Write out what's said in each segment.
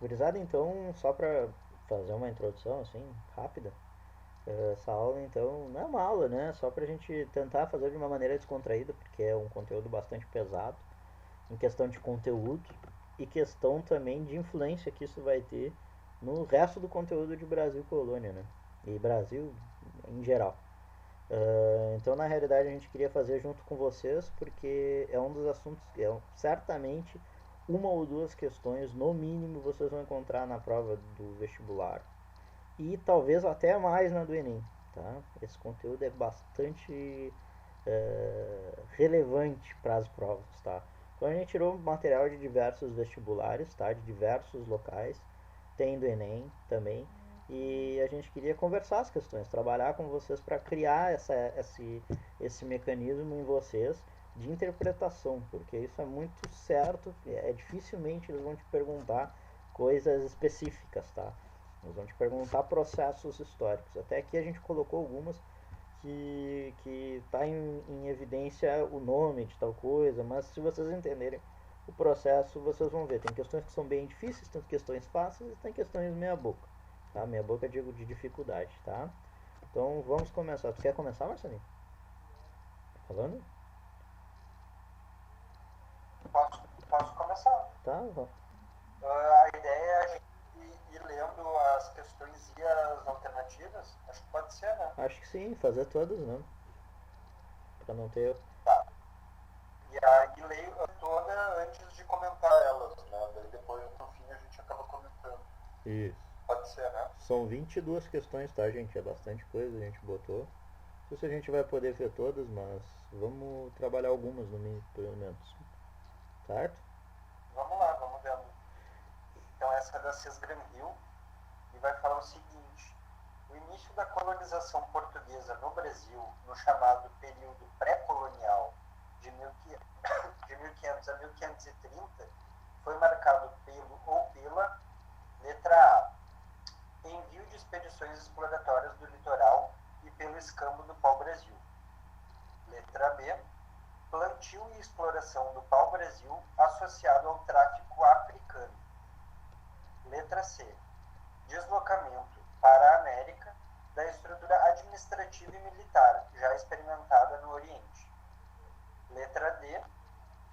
Gurizada, então, só para fazer uma introdução assim, rápida, essa aula então não é uma aula, né? Só para a gente tentar fazer de uma maneira descontraída, porque é um conteúdo bastante pesado, em questão de conteúdo e questão também de influência que isso vai ter no resto do conteúdo de Brasil Colônia, né? E Brasil em geral. Então, na realidade, a gente queria fazer junto com vocês, porque é um dos assuntos que certamente uma ou duas questões, no mínimo, vocês vão encontrar na prova do vestibular e talvez até mais na do Enem. Tá? Esse conteúdo é bastante relevante para as provas. Tá? Então, a gente tirou material de diversos vestibulares, tá? De diversos locais, tem do Enem também. E a gente queria conversar as questões, trabalhar com vocês para criar esse mecanismo em vocês de interpretação, porque isso é muito certo, dificilmente eles vão te perguntar coisas específicas, tá? Eles vão te perguntar processos históricos. Até aqui a gente colocou algumas que está em evidência o nome de tal coisa, mas se vocês entenderem o processo, vocês vão ver. Tem questões que são bem difíceis, tem questões fáceis e tem questões meia boca. Tá? Meia boca eu digo de dificuldade, tá? Então vamos começar. Tu quer começar, Marcelinho? Falando? Posso começar. Tá, vamos. A ideia é a gente ir lendo as questões e as alternativas. Acho que pode ser, né? Acho que sim, fazer todas, né? Pra não ter. Tá. E aí leio toda antes de comentar elas, né? Daí depois no fim a gente acaba comentando. Isso. Pode ser, né? São 22 questões, tá, gente? É bastante coisa, a gente botou. Não sei se a gente vai poder ver todas, mas vamos trabalhar algumas no mínimo, pelo menos. Certo? Vamos lá, vamos vendo. Então essa é da Cisgram Hill e vai falar o seguinte: o início da colonização portuguesa no Brasil, no chamado período pré-colonial de 1500 a 1530, foi marcado pelo ou pela letra A, envio de expedições exploratórias do litoral e pelo escambo do pau-brasil. Letra B, plantio e exploração do pau-brasil associado ao tráfico africano. Letra C, deslocamento para a América da estrutura administrativa e militar já experimentada no Oriente. Letra D,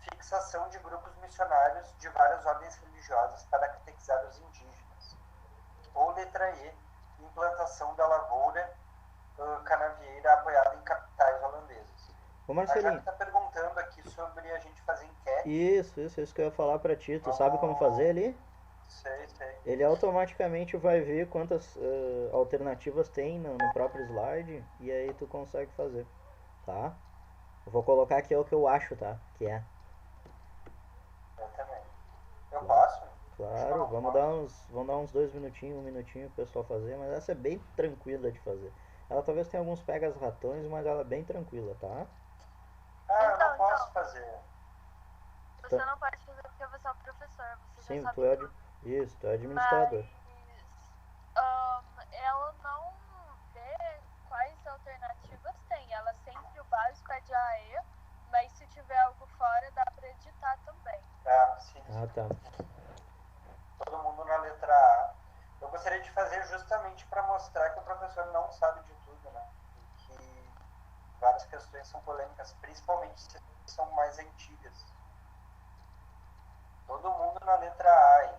fixação de grupos missionários de várias ordens religiosas para catequizar os indígenas. Ou letra E, implantação da lavoura canavieira apoiada em capitais holandesas. Ô A Jaque Marcelinho, está perguntando aqui sobre a gente fazer enquete. isso que eu ia falar pra ti. Tu sabe como fazer Vamos. ali? Sei, sei. Ele automaticamente vai ver quantas alternativas tem no próprio slide e aí tu consegue fazer, tá? Eu vou colocar aqui o que eu acho, tá? Que é. Eu também. Eu Claro. posso? Acho que eu Claro, não posso. vamos dar uns 2 minutinhos, 1 minutinho pro pessoal fazer, mas essa é bem tranquila de fazer. Ela talvez tenha alguns pegas ratões, mas ela é bem tranquila, tá? Ah, eu não posso fazer. Tá. Você não pode fazer porque você é o professor, você já Sim, sabe tudo. isso, tu é administrador. Mas ela não vê quais alternativas tem. Ela sempre o básico é de AE, mas se tiver algo fora dá pra editar também. Ah, sim, Ah, sim. tá. Todo mundo na letra A. Eu gostaria de fazer justamente para mostrar que o professor não sabe de tudo, né? E que várias questões são polêmicas, principalmente se são mais antigas. Todo mundo na letra A, hein?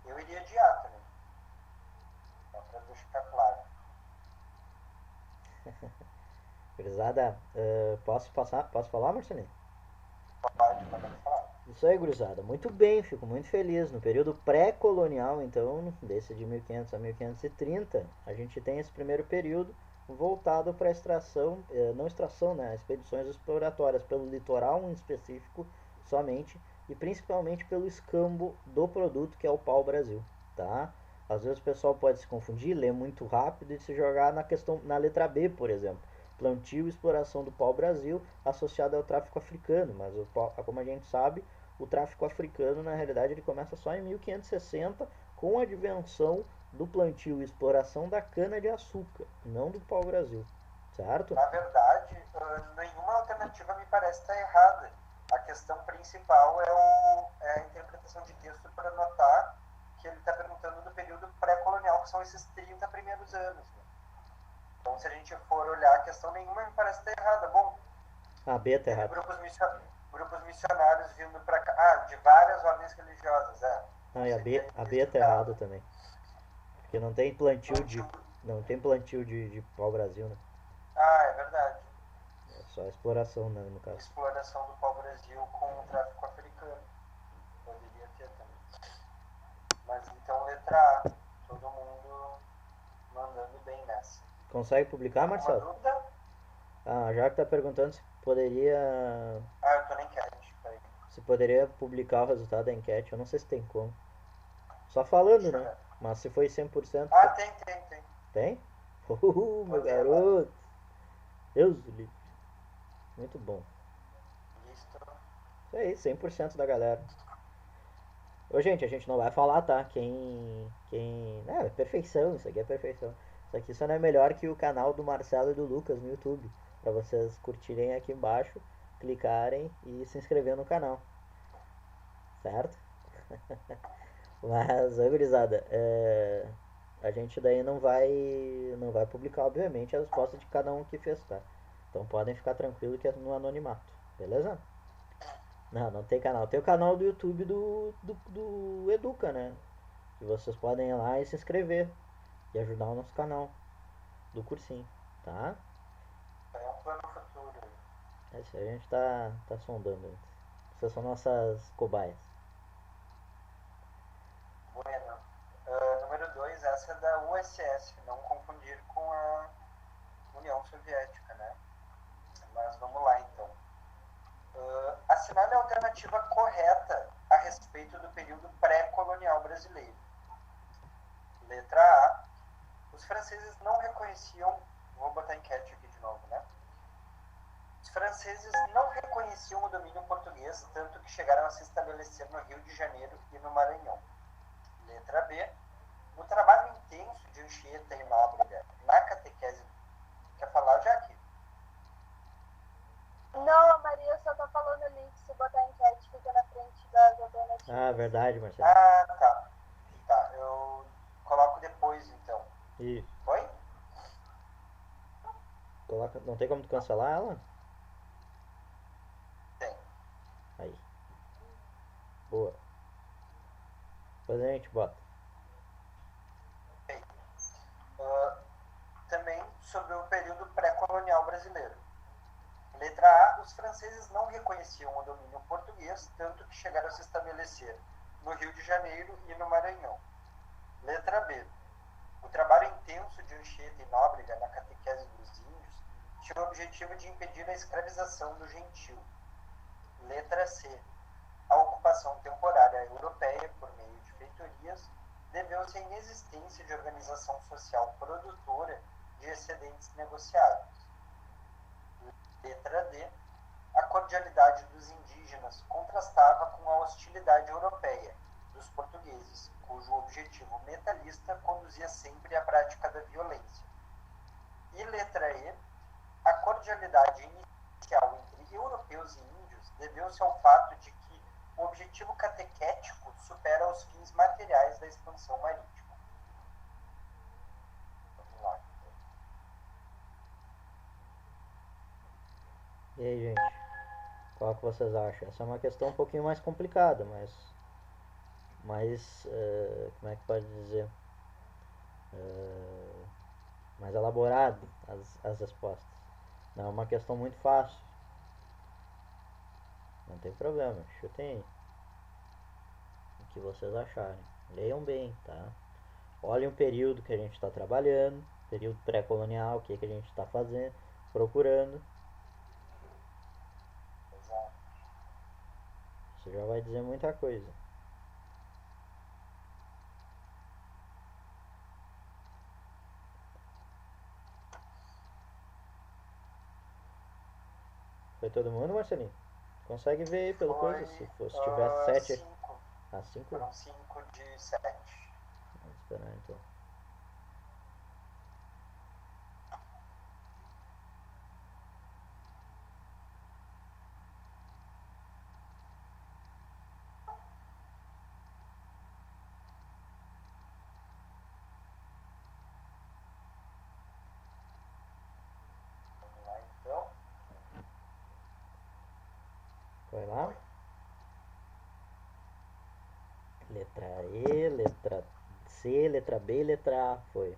Eu iria de A também. Só para deixar claro. Gurizada, posso falar, Marcelinho? Pode falar. Isso aí, gurizada. Muito bem, fico muito feliz. No período pré-colonial, então, desse de 1500 a 1530, a gente tem esse primeiro período voltado para a extração, não extração, né, expedições exploratórias pelo litoral em específico somente e principalmente pelo escambo do produto que é o pau-brasil, tá? Às vezes o pessoal pode se confundir, ler muito rápido e se jogar na questão na letra B, por exemplo. Plantio e exploração do pau-brasil associado ao tráfico africano, mas como a gente sabe, o tráfico africano, na realidade, ele começa só em 1560 com a advenção do plantio e exploração da cana-de-açúcar, não do pau-brasil, certo? Na verdade, nenhuma alternativa me parece estar errada. A questão principal é a interpretação de texto para notar que são esses 30 primeiros anos. Né? Então, se a gente for olhar, a questão nenhuma me parece estar errada. Bom, A B tá teve errado. grupos missionários vindo para cá. Ah, de várias ordens religiosas, Não, e Seria A B tá estudado. errado também. Porque não tem plantio de. Não tem plantio de pau-brasil, né? Ah, é verdade. É só exploração, né, no caso. Exploração do pau-brasil com o tráfico africano. Poderia ter também. Mas então, letra A. Todo mundo mandando bem nessa. Consegue publicar, Alguma Marcelo? dúvida? Ah, já que tá perguntando se poderia. Ah, eu tô na enquete. Peraí. Se poderia publicar o resultado da enquete. Eu não sei se tem como. Só falando, Deixa eu né? ver. Mas se foi 100%. Ah, tem. Tem? Meu Botei agora. garoto. Deus do livre. Muito bom. Listo. Isso aí, 100% da galera. Ô, gente, a gente não vai falar, tá? Quem. Não, é perfeição, isso aqui é perfeição. Isso aqui só não é melhor que o canal do Marcelo e do Lucas no YouTube. Pra vocês curtirem aqui embaixo, clicarem e se inscrever no canal. Certo? Mas, ô, gurizada, a gente daí não vai publicar, obviamente, a resposta de cada um que fez, tá? Então podem ficar tranquilo que é no anonimato, beleza? Não tem canal. Tem o canal do YouTube do Educa, né? Que vocês podem ir lá e se inscrever e ajudar o nosso canal do cursinho, tá? É um plano futuro. É isso aí, a gente tá sondando. Vocês são nossas cobaias. Bueno. Número 2, essa é da USS. Não confundir com a União Soviética, né? Mas vamos lá, então. Assinale a alternativa correta a respeito do período pré-colonial brasileiro. Letra A. Os franceses não reconheciam... Vou botar enquete aqui de novo, né? Os franceses não reconheciam o domínio português, tanto que chegaram a se estabelecer no Rio de Janeiro e no Maranhão. Letra B. O trabalho intenso de Anchieta e Nóbrega na catequese... Quer falar, Jaque? Não, a Maria só tá falando ali que se botar enquete fica na frente das alternativas. Ah, verdade, Marcelo. Ah, tá. Tá, eu coloco depois, então. Isso. Oi? Coloca, não tem como tu cancelar ela? Tem. Aí. Boa. Depois a gente bota. Também sobre o período pré-colonial brasileiro. Letra A. Os franceses não reconheciam o domínio português, tanto que chegaram a se estabelecer no Rio de Janeiro e no Maranhão. Letra B. O trabalho intenso de Anchieta e Nóbrega na catequese dos índios tinha o objetivo de impedir a escravização do gentio. Letra C. A ocupação temporária europeia por meio de feitorias deveu-se à inexistência de organização social produtora de excedentes negociados. Letra D. A cordialidade dos indígenas contrastava com a hostilidade europeia dos portugueses, cujo objetivo metalista conduzia sempre à prática da violência. E letra E. A cordialidade inicial entre europeus e índios deveu-se ao fato de que o objetivo catequético supera os fins materiais da expansão marítima. Vamos lá. E aí, gente? Qual que vocês acham? Essa é uma questão um pouquinho mais complicada, mas como é que pode dizer? Mais elaborado as respostas. Não é uma questão muito fácil. Não tem problema, chutem aí. O que vocês acharem. Leiam bem, tá? Olhem o período que a gente está trabalhando, período pré-colonial, o que a gente está fazendo, procurando. Exato. Isso já vai dizer muita coisa. Foi todo mundo, Marcelinho? Consegue ver aí pelo coisa? Se tiver 7. 5. Ah, 5? Foram 5 de 7. Vamos esperar então. Foi lá? Letra E, letra C, letra B, letra A. Foi.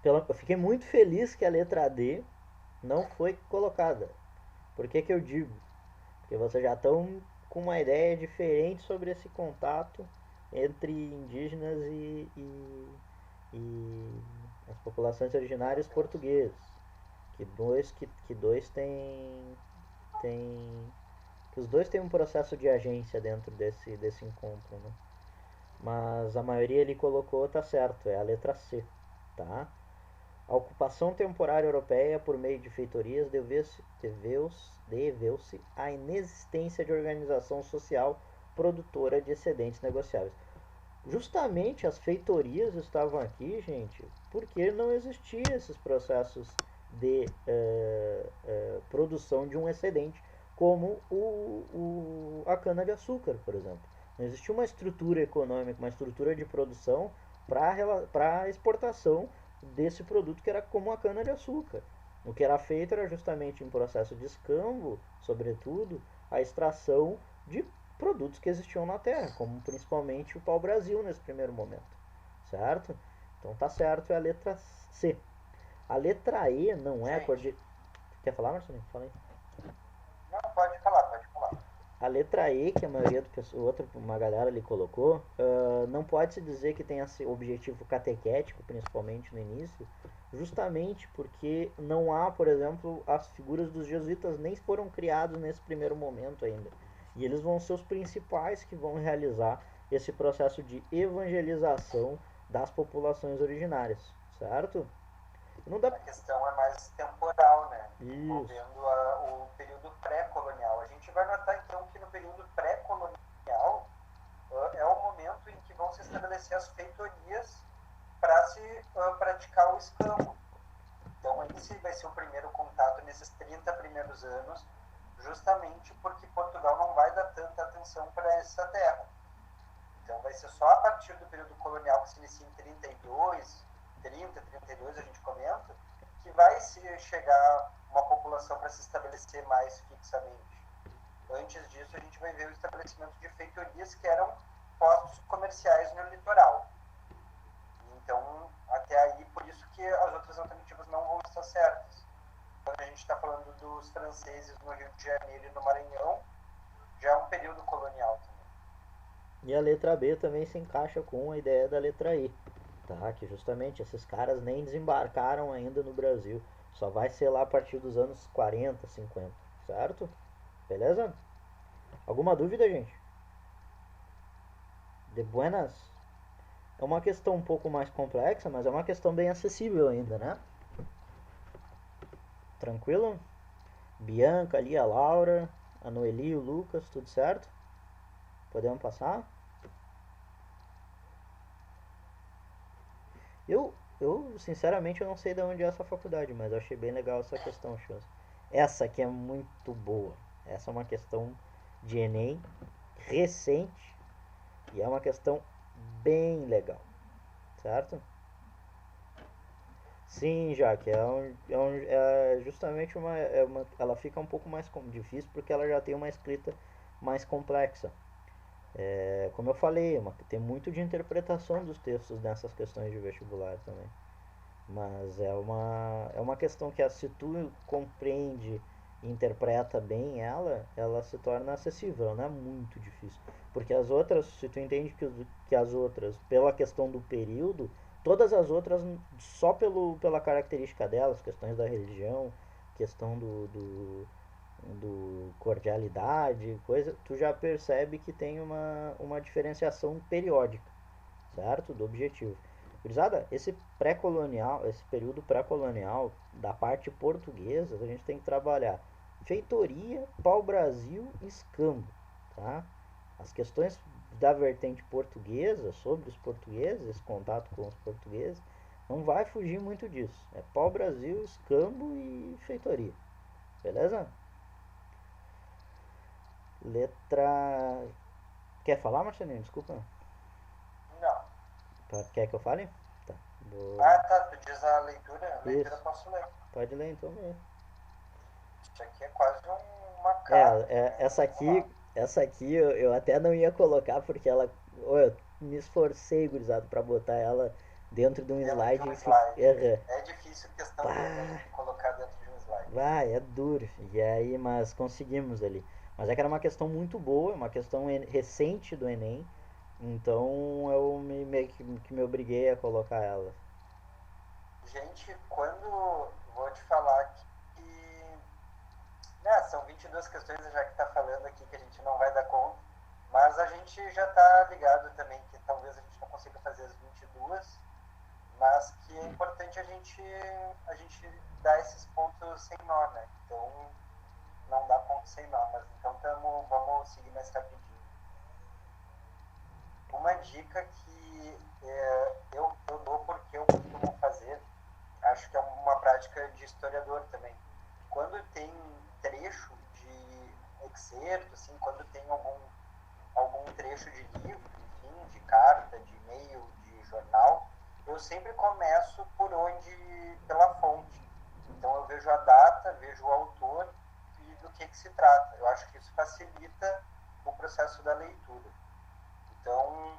Eu fiquei muito feliz que a letra D não foi colocada. Por que que eu digo? Porque vocês já estão com uma ideia diferente sobre esse contato entre indígenas e as populações originárias portuguesas. Que dois têm que os dois têm um processo de agência dentro desse encontro, né? Mas a maioria ele colocou, tá certo, é a letra C, tá? A ocupação temporária europeia por meio de feitorias deveu-se à inexistência de organização social produtora de excedentes negociáveis. Justamente as feitorias estavam aqui, gente, porque não existiam esses processos de produção de um excedente, como a cana-de-açúcar, por exemplo. Não existia uma estrutura econômica, uma estrutura de produção para exportação desse produto que era como a cana-de-açúcar. O que era feito era justamente em processo de escambo, sobretudo, a extração de produtos que existiam na Terra, como principalmente o pau-brasil nesse primeiro momento, certo? Então tá certo, é a letra C. A letra E não é a cor de... Quer falar, Marcelinho? Fala aí. Não, pode falar, pode falar. A letra E, que a maioria do pessoal, uma galera ali colocou, não pode se dizer que tenha esse objetivo catequético, principalmente no início, justamente porque não há, por exemplo, as figuras dos jesuítas nem foram criados nesse primeiro momento ainda. E eles vão ser os principais que vão realizar esse processo de evangelização das populações originárias, certo? Não dá... A questão é mais temporal, né? Isso. Envolvendo o período pré-colonial. A gente vai notar então que no período pré-colonial é o momento em que vão se estabelecer as feitorias para se praticar o escambo. Então esse vai ser o primeiro contato nesses 30 primeiros anos, justamente porque Portugal não vai dar tanta atenção para essa terra. Então vai ser só a partir do período colonial, que se inicia em 32, a gente comenta, que vai se chegar uma população para se estabelecer mais fixamente. Antes disso, a gente vai ver o estabelecimento de feitorias que eram postos comerciais no litoral. Então, até aí, por isso que as outras alternativas não vão estar certas. Quando a gente está falando dos franceses no Rio de Janeiro e no Maranhão, já é um período colonial também. E a letra B também se encaixa com a ideia da letra I, tá? Que justamente esses caras nem desembarcaram ainda no Brasil. Só vai ser lá a partir dos anos 40, 50, certo? Beleza? Alguma dúvida, gente? De buenas? É uma questão um pouco mais complexa, mas é uma questão bem acessível ainda, né? Tranquilo? Bianca ali, a Laura, a Noeli, o Lucas, tudo certo? Podemos passar? Eu sinceramente eu não sei de onde é essa faculdade, mas eu achei bem legal essa questão, Chance. Essa aqui é muito boa. Essa é uma questão de Enem recente e é uma questão bem legal, certo? Sim, Jaque, é justamente ela fica um pouco mais difícil porque ela já tem uma escrita mais complexa. Como eu falei, tem muito de interpretação dos textos nessas questões de vestibular também. Mas é uma questão que se tu compreende e interpreta bem ela se torna acessível, ela não é muito difícil. Porque as outras, se tu entende que as outras, pela questão do período, todas as outras, só pela característica delas, questões da religião, questão do cordialidade, coisa, tu já percebe que tem uma diferenciação periódica, certo? Do objetivo. Gurizada, esse pré-colonial, esse período pré-colonial da parte portuguesa, a gente tem que trabalhar feitoria, pau-brasil e escambo, tá? As questões da vertente portuguesa, sobre os portugueses, esse contato com os portugueses, não vai fugir muito disso. É pau-brasil, escambo e feitoria. Beleza? Letra... Quer falar, Marcelinho? Desculpa. Não. Quer que eu fale? Tá. Ah, tá. Tu diz a leitura? A leitura eu posso ler. Pode ler então. Isso aqui é quase uma carta, né? Essa Vamos lá. aqui, eu até não ia colocar porque ela. Eu me esforcei, gurizado, pra botar ela dentro de um Dentro de slide um e slide. erra. É difícil questão da Pá, gente colocar dentro de um slide. vai, é duro. E aí, mas conseguimos ali. Mas é que era uma questão muito boa, uma questão recente do Enem. Então eu meio que me obriguei a colocar ela. Gente, quando vou te falar que né, são 22 questões, já que está falando aqui que a gente não vai dar conta, mas a gente já está ligado também que talvez a gente não consiga fazer as 22, mas que é importante a gente dar esses pontos sem nó, né? Então, não dá ponto sem nó, mas então vamos seguir mais rapidinho. Uma dica que eu dou porque eu costumo fazer, acho que é uma prática de historiador também. Quando tem trecho de excerto, assim, quando tem algum trecho de livro, enfim, de carta, de e-mail, de jornal, eu sempre começo pela fonte. Então eu vejo a data, vejo o autor e do que se trata. Eu acho que isso facilita o processo da leitura. Então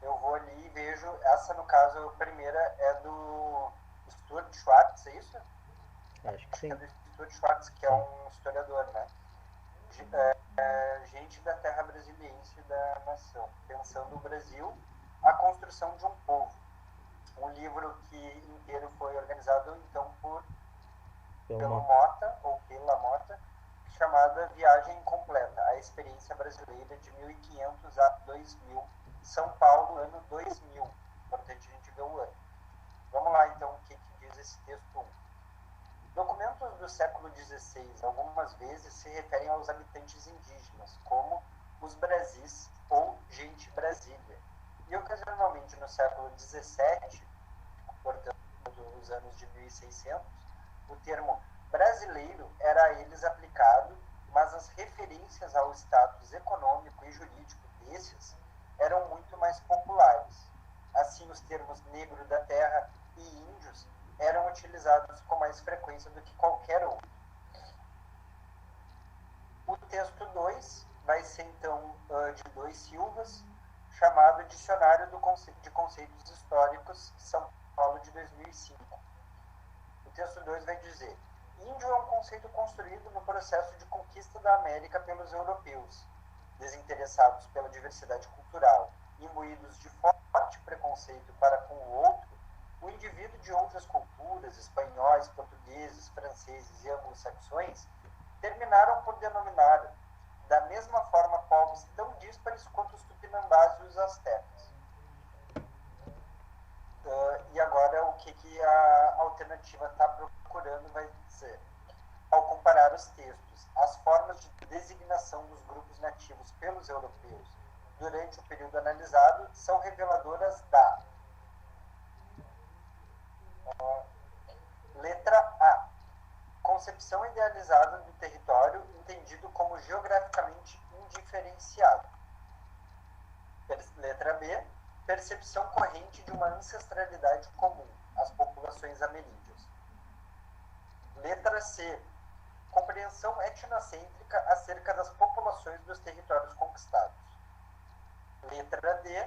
eu vou ali e vejo, essa no caso, a primeira é do Stuart Schwartz, é isso? Acho que Acho que é sim. do Stuart Schwartz, que é Sim. um historiador, né? Gente da terra brasiliense da nação, pensando o Brasil, a construção de um povo. Um livro que inteiro foi organizado então Pelo pelo moto. Mota, ou pela Mota, chamada Viagem Incompleta, a experiência brasileira de 1500 a 2000, São Paulo, ano 2000. Importante a gente ver o ano. Vamos lá então, o que diz esse texto 1. Documentos do século XVI algumas vezes se referem aos habitantes indígenas como os Brasis ou gente Brasília, e ocasionalmente no século XVII, portanto nos anos de 1600, o termo brasileiro era a eles aplicado, mas as referências ao status econômico e jurídico desses eram muito mais populares. Assim, os termos negro da terra e índios eram utilizados com mais frequência do que qualquer outro. O texto 2 vai ser então de Dois Silvas, chamado Dicionário de Conceitos Históricos, São Paulo de 2005. O texto 2 vai dizer: índio é um conceito construído no processo de conquista da América pelos europeus, desinteressados pela diversidade cultural, imbuídos de forte preconceito para com o outro. O indivíduo de outras culturas, espanhóis, portugueses, franceses e anglo-saxões, terminaram por denominar da mesma forma povos tão díspares quanto os tupinambás e os astecas. E agora o que a alternativa está procurando vai dizer. Ao comparar os textos, as formas de designação dos grupos nativos pelos europeus durante o período analisado são reveladoras da letra A. Concepção idealizada do território entendido como geograficamente indiferenciado. Letra B. Percepção corrente de uma ancestralidade comum às populações ameríndias. Letra C. Compreensão etnocêntrica acerca das populações dos territórios conquistados. Letra D.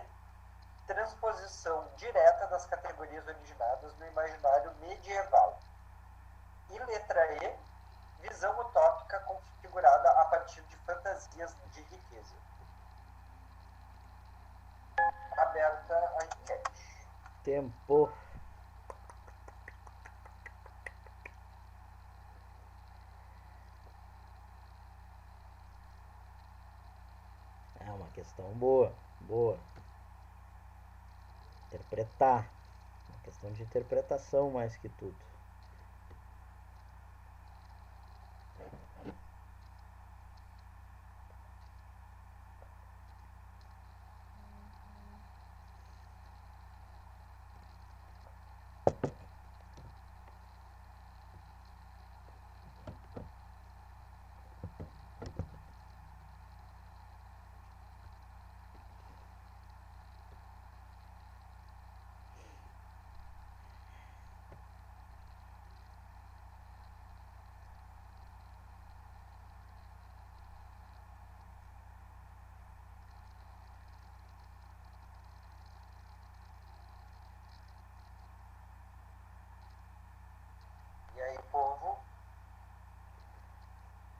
Transposição direta das categorias originadas no imaginário medieval. E letra E. Visão utópica configurada a partir de fantasias de riqueza. Aberta a enquete. Tempo. É uma questão boa, boa. Interpretar. Uma questão de interpretação mais que tudo.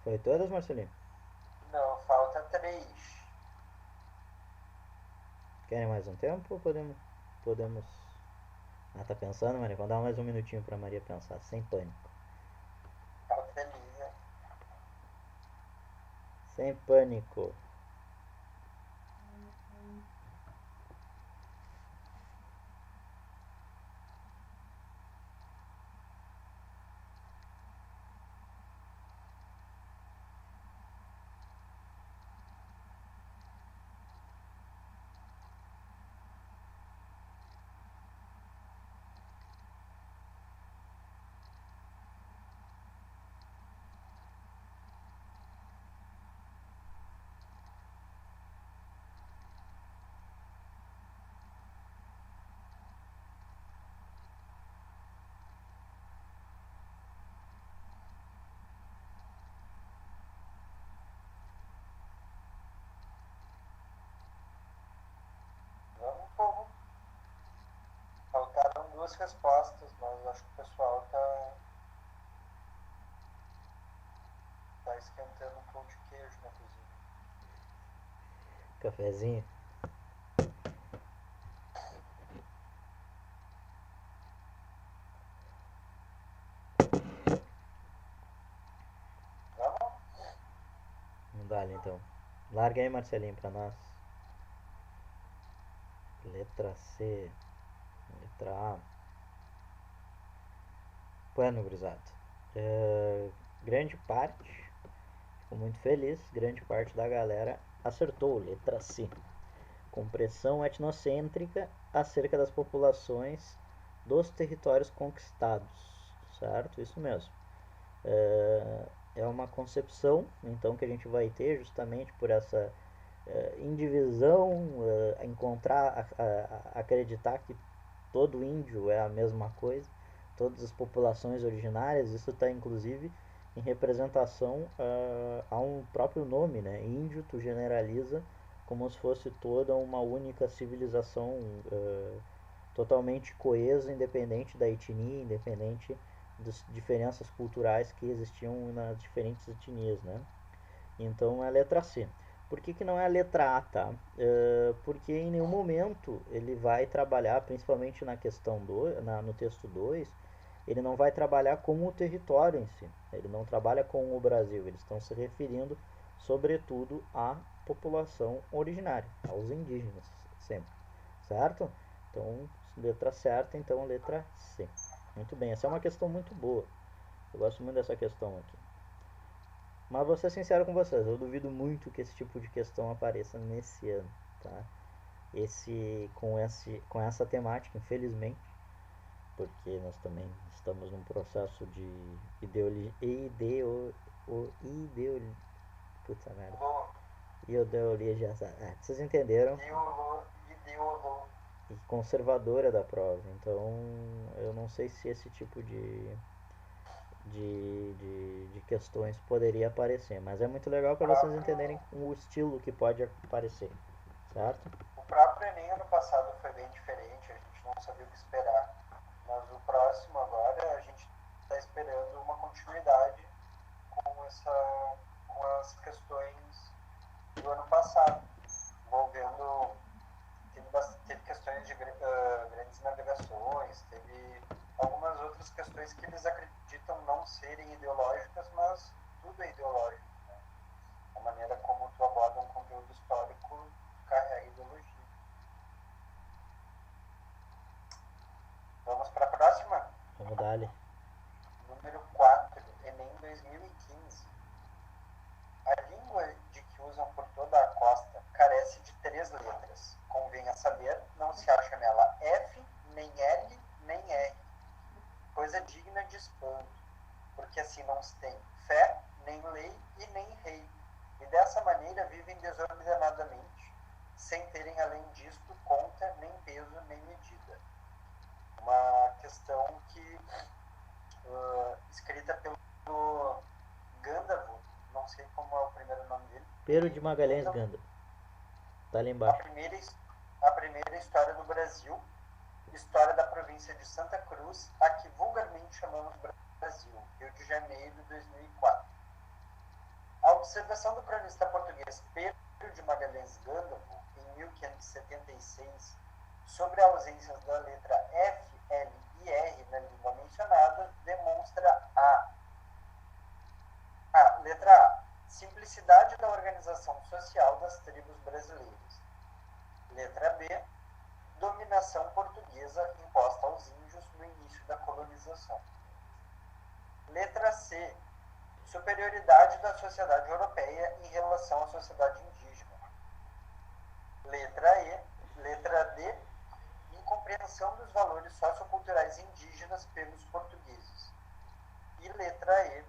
Foi todas, Marcelinho? Não, falta 3. Querem mais um tempo ou podemos... Ah, tá pensando, Maria? Vamos dar mais um minutinho pra Maria pensar, sem pânico. Falta Elisa. Sem pânico. Vamos, povo. Faltaram 2 respostas, mas acho que o pessoal tá esquentando um pão de queijo na cozinha. Cafezinho. Vamos? Vamos dar ali então. Larga aí, Marcelinho, pra nós. Letra C. Letra A. Bueno, gurizada. Grande parte, fico muito feliz, grande parte da galera acertou. Letra C. Compreensão etnocêntrica acerca das populações dos territórios conquistados. Certo? Isso mesmo. É uma concepção, então, que a gente vai ter justamente por essa indivisão, encontrar, acreditar que todo índio é a mesma coisa, todas as populações originárias. Isso está inclusive em representação a um próprio nome, né? Índio, tu generaliza como se fosse toda uma única civilização totalmente coesa, independente da etnia, independente das diferenças culturais que existiam nas diferentes etnias, né? Então é a letra C. Por que não é a letra A, tá? Porque em nenhum momento ele vai trabalhar, principalmente na questão no texto 2, ele não vai trabalhar com o território em si. Ele não trabalha com o Brasil. Eles estão se referindo, sobretudo, à população originária, aos indígenas, sempre. Certo? Então, letra certa, então letra C. Muito bem, essa é uma questão muito boa. Eu gosto muito dessa questão aqui. Mas vou ser sincero com vocês, eu duvido muito que esse tipo de questão apareça nesse ano, tá? Com essa temática, infelizmente, porque nós também estamos num processo de puta merda. Ideologia, vocês entenderam? E conservadora da prova. Então, eu não sei se esse tipo de questões poderia aparecer, mas é muito legal para vocês entenderem o estilo que pode aparecer, certo? O próprio Enem ano passado foi bem diferente, a gente não sabia o que esperar, mas o próximo agora a gente está esperando uma continuidade com as questões do ano passado, envolvendo, teve questões de grandes navegações, teve algumas outras questões que eles acreditam não serem ideológicas, mas tudo é ideológico, né? A maneira como tu aborda um conteúdo histórico carrega ideologia. Vamos para a próxima? Vamos dar-lhe. Número 4, Enem 2015. A língua de que usam por toda a costa carece de 3 letras. Convenha saber, não se acha nela F, nem L, nem R. Coisa digna de espanto, porque assim não se tem fé, nem lei e nem rei. E dessa maneira vivem desordenadamente, sem terem além disto conta, nem peso, nem medida. Uma questão que escrita pelo Gandavo, não sei como é o primeiro nome dele. Pero de Magalhães Ganda. Tá ali embaixo. A primeira história do Brasil, história da província de Santa Cruz, a que vulgarmente chamamos Brasil, Rio de Janeiro, 2004. A observação do cronista português Pedro de Magalhães Gândavo, em 1576, sobre a ausência da letra F, L e R na língua mencionada, demonstra letra A, simplicidade da organização social das tribos brasileiras. Letra B, dominação portuguesa imposta aos índios no início da colonização. Letra C, superioridade da sociedade europeia em relação à sociedade indígena. Letra D, incompreensão dos valores socioculturais indígenas pelos portugueses. E letra E,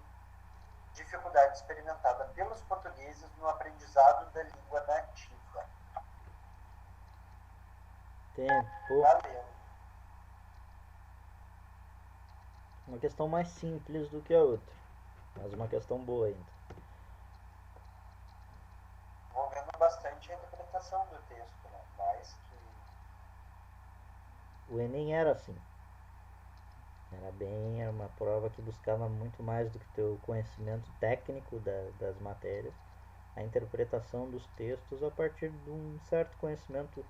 dificuldade experimentada pelos portugueses no aprendizado da língua nativa. Tempo. Valeu. Uma questão mais simples do que a outra, mas uma questão boa ainda. Envolvendo bastante a interpretação do texto, né? Mais que... O Enem era assim. Era uma prova que buscava muito mais do que teu conhecimento técnico das matérias, a interpretação dos textos a partir de um certo conhecimento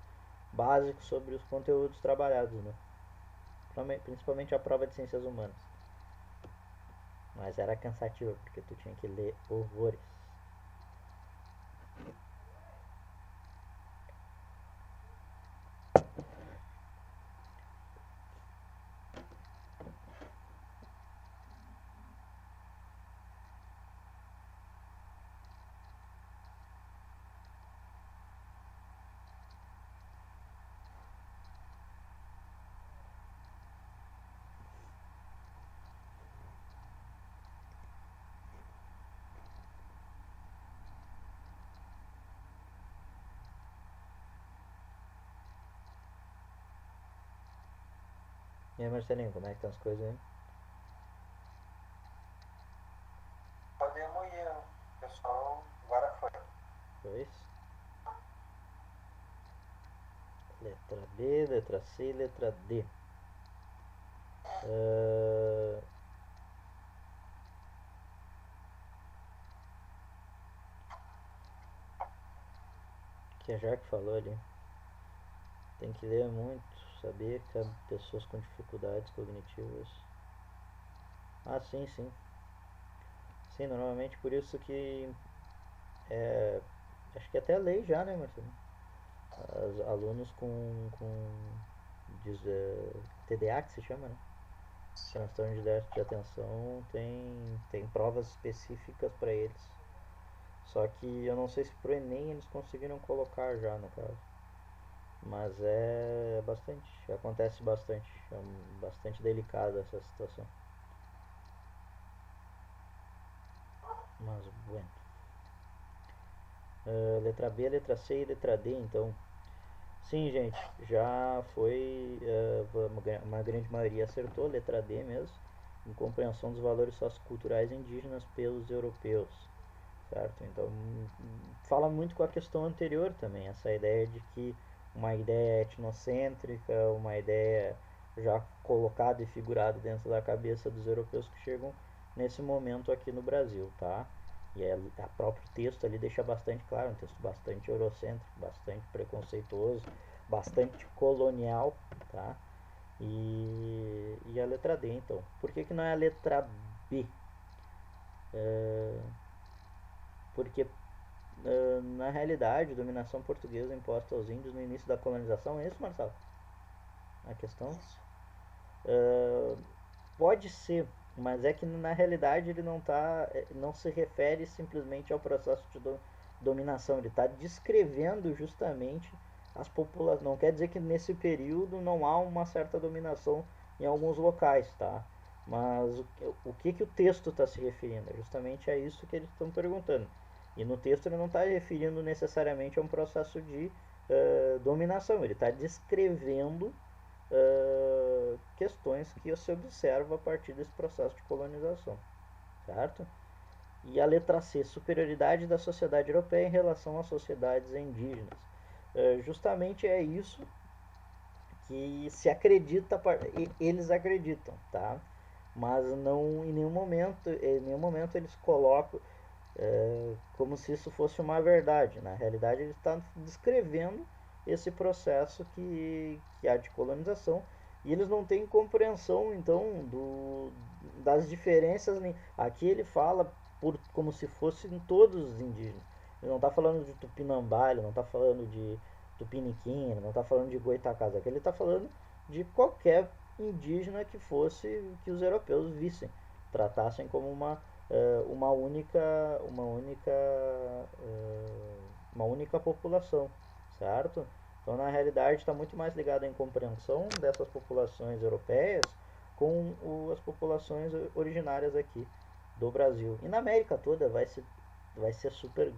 básico sobre os conteúdos trabalhados, né? Principalmente a prova de ciências humanas. Mas era cansativa, porque tu tinha que ler horrores. E aí, Marcelinho, como é que estão as coisas aí? Podemos ir, pessoal, agora foi. Dois. Letra B, letra C, letra D. Que a Jaque falou ali. Tem que ler muito, saber que há pessoas com dificuldades cognitivas. Ah, sim, sim. Sim, normalmente por isso que acho que até lei já, né, Marcelo? Alunos com TDA, que se chama, né? Transtorno de déficit de atenção, tem provas específicas para eles. Só que eu não sei se pro Enem eles conseguiram colocar já, no caso. Mas é bastante, acontece bastante. É bastante delicada essa situação. Mas, bueno. Letra B, letra C e letra D, então. Sim, gente, já foi. Uma grande maioria acertou, letra D mesmo. Incompreensão dos valores socioculturais indígenas pelos europeus. Certo? Então, fala muito com a questão anterior também, essa ideia de que uma ideia etnocêntrica, uma ideia já colocada e figurada dentro da cabeça dos europeus que chegam nesse momento aqui no Brasil, tá? E a próprio texto ali deixa bastante claro, um texto bastante eurocêntrico, bastante preconceituoso, bastante colonial, tá? E a letra D, então. Por que não é a letra B? Porque na realidade, a dominação portuguesa imposta aos índios no início da colonização, é isso, Marcelo? A questão? Pode ser, mas é que na realidade ele não se refere simplesmente ao processo de dominação, ele está descrevendo justamente as populações. Não quer dizer que nesse período não há uma certa dominação em alguns locais, tá? Mas o que o texto está se referindo? É justamente a isso que eles estão perguntando. E no texto ele não está referindo necessariamente a um processo de dominação, ele está descrevendo questões que se observa a partir desse processo de colonização, certo? E a letra C, superioridade da sociedade europeia em relação às sociedades indígenas. Justamente é isso que se acredita, eles acreditam, tá? Mas não em nenhum momento eles colocam, como se isso fosse uma verdade. Na realidade, ele está descrevendo esse processo que há de colonização, e eles não têm compreensão, então, das diferenças. Aqui ele fala como se fossem todos os indígenas. Ele não está falando de Tupinambá, ele não está falando de Tupiniquim, ele não está falando de Goitacazes. Aqui ele está falando de qualquer indígena que fosse, que os europeus vissem, tratassem como uma única uma única uma única população, certo? Então na realidade está muito mais ligado à incompreensão dessas populações europeias com as populações originárias aqui do Brasil. E na América toda vai ser super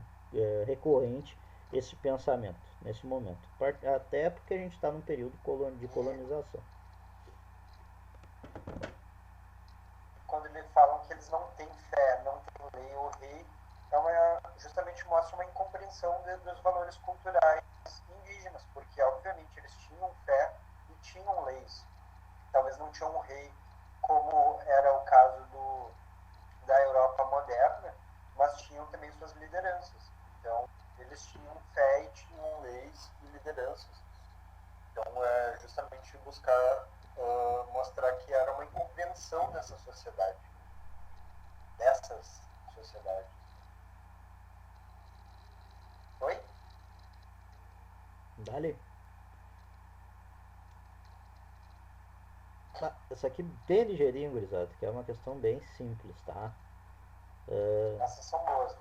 recorrente esse pensamento nesse momento, até porque a gente está num período de colonização. Quando eles falam que eles não têm fé, não têm lei ou rei, justamente mostra uma incompreensão dos valores culturais indígenas, porque obviamente eles tinham fé e tinham leis. Talvez não tinham um rei, como era o caso da Europa moderna, mas tinham também suas lideranças. Então, eles tinham fé e tinham leis e lideranças. Então, é justamente buscar mostrar que era uma incompreensão dessas sociedades. Oi? Dale. Essa aqui bem ligeirinho, gurizada, que é uma questão bem simples, tá? Essas são boas,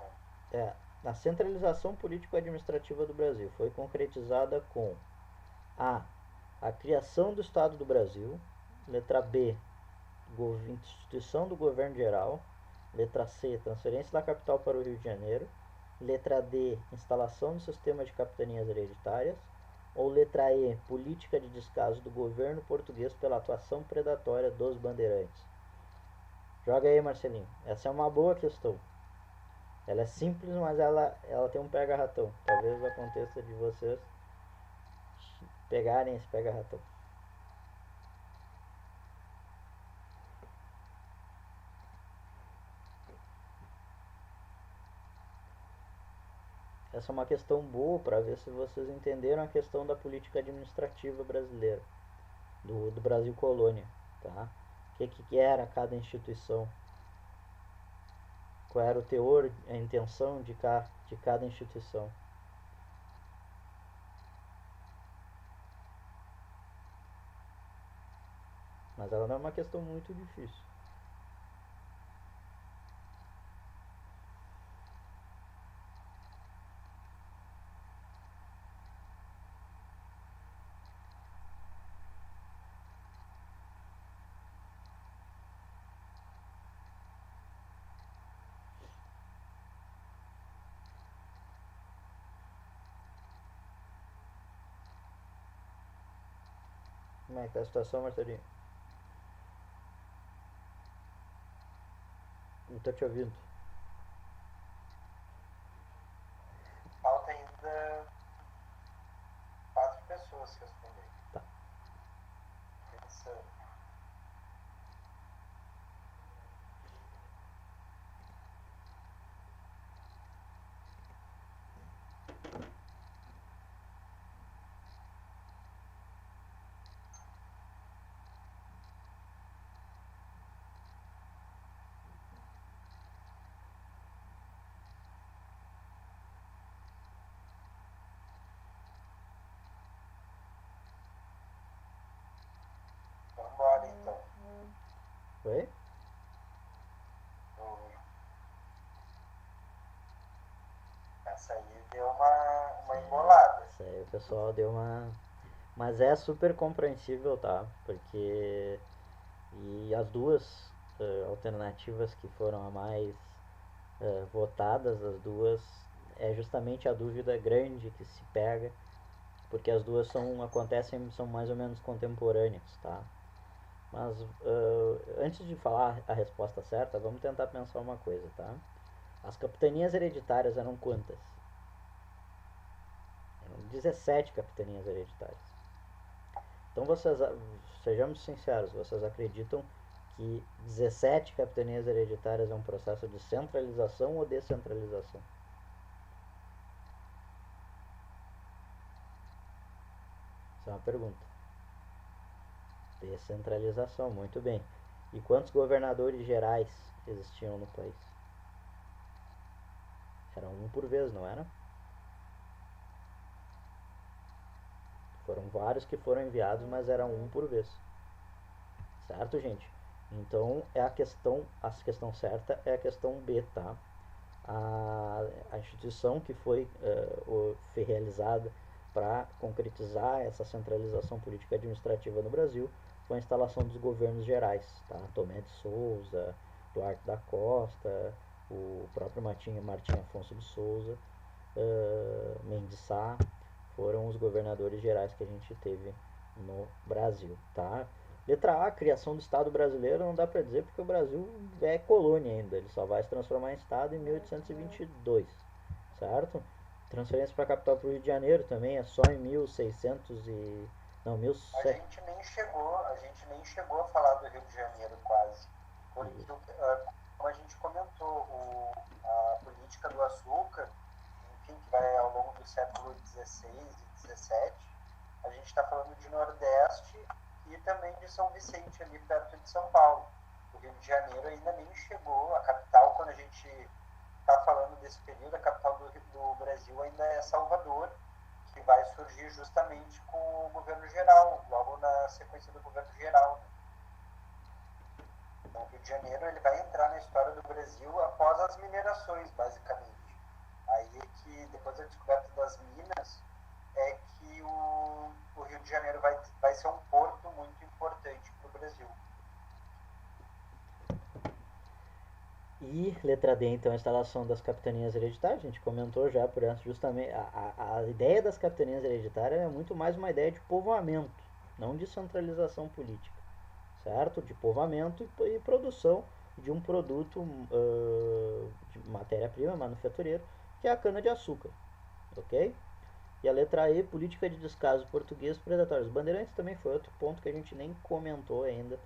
né? A centralização político-administrativa do Brasil foi concretizada com a criação do Estado do Brasil, letra B, instituição do governo geral, letra C, transferência da capital para o Rio de Janeiro, letra D, instalação do sistema de capitanias hereditárias, ou letra E, política de descaso do governo português pela atuação predatória dos bandeirantes. Joga aí, Marcelinho. Essa é uma boa questão. Ela é simples, mas ela tem um pega-ratão. Talvez aconteça de vocês pegarem esse pega-ratão. Essa é uma questão boa para ver se vocês entenderam a questão da política administrativa brasileira, do Brasil colônia, tá? O que era cada instituição, qual era o teor, a intenção de cada instituição. Mas ela não é uma questão muito difícil. Como é que tá a situação, Marcelinho? Não tô te ouvindo. Falta ainda 4 pessoas responder. Tá. Pensando. Vambora então. Oi? Essa aí deu uma embolada. Isso aí o pessoal deu uma. Mas é super compreensível, tá? Porque. E as duas alternativas que foram a mais votadas, as duas, é justamente a dúvida grande que se pega, porque as duas são mais ou menos contemporâneas, tá? Mas antes de falar a resposta certa, vamos tentar pensar uma coisa, tá? As capitanias hereditárias eram quantas? Eram 17 capitanias hereditárias. Então sejamos sinceros, vocês acreditam que 17 capitanias hereditárias é um processo de centralização ou descentralização? Essa é uma pergunta. Descentralização, muito bem. E quantos governadores gerais existiam no país? Era um por vez, não era? Foram vários que foram enviados, mas era um por vez. Certo, gente? Então, a questão certa é a questão B, tá? A instituição que foi realizada para concretizar essa centralização política administrativa no Brasil foi a instalação dos governos gerais, tá? Tomé de Souza, Duarte da Costa, o próprio Martim Afonso de Souza, Mendes Sá, foram os governadores gerais que a gente teve no Brasil, tá? Letra A, criação do Estado brasileiro, não dá para dizer porque o Brasil é colônia ainda, ele só vai se transformar em Estado em 1822, certo? Transferência para a capital para o Rio de Janeiro também é só em 1600 e... não, A gente nem chegou a falar do Rio de Janeiro quase, porque, como a gente comentou, a política do açúcar, enfim, que vai ao longo do século XVI e XVII, a gente está falando de Nordeste e também de São Vicente, ali perto de São Paulo. O Rio de Janeiro ainda nem chegou, a capital, quando a gente está falando desse período, a capital do Brasil ainda é Salvador, que vai surgir justamente com o governo geral, logo na sequência do governo geral. Né? Então, o Rio de Janeiro ele vai entrar na história do Brasil após as minerações, basicamente. Aí é que, depois da descoberta das minas, é que o Rio de Janeiro vai ser um porto muito importante para o Brasil. E letra D, então, a instalação das capitanias hereditárias, a gente comentou já por antes, justamente, a ideia das capitanias hereditárias é muito mais uma ideia de povoamento, não de centralização política, certo? De povoamento e produção de um produto de matéria-prima, manufatureiro, que é a cana-de-açúcar, ok? E a letra E, política de descaso português predatórios. Bandeirantes também foi outro ponto que a gente nem comentou ainda,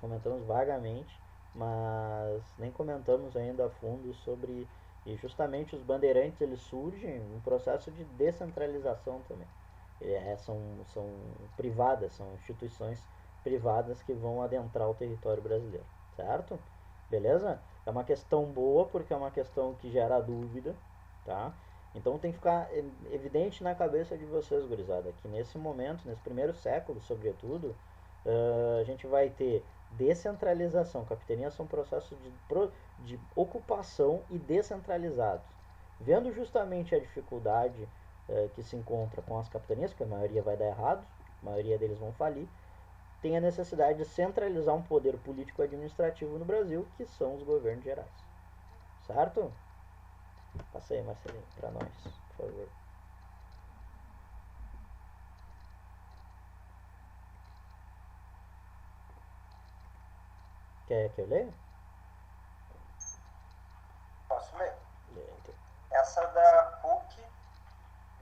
comentamos vagamente, mas nem comentamos ainda a fundo sobre, e justamente os bandeirantes eles surgem um processo de descentralização também. São privadas, são instituições privadas que vão adentrar o território brasileiro, certo? Beleza? É uma questão boa porque é uma questão que gera dúvida, tá? Então tem que ficar evidente na cabeça de vocês, gurizada, que nesse momento, nesse primeiro século, sobretudo, a gente vai ter descentralização. Capitanias são processos de ocupação e descentralizados. Vendo justamente a dificuldade que se encontra com as capitanias, porque a maioria vai dar errado, a maioria deles vão falir, tem a necessidade de centralizar um poder político-administrativo no Brasil, que são os governos gerais. Certo? Passa aí, Marcelinho, para nós, por favor. Quer que eu leia? Posso ler? Leia, então. Essa da PUC,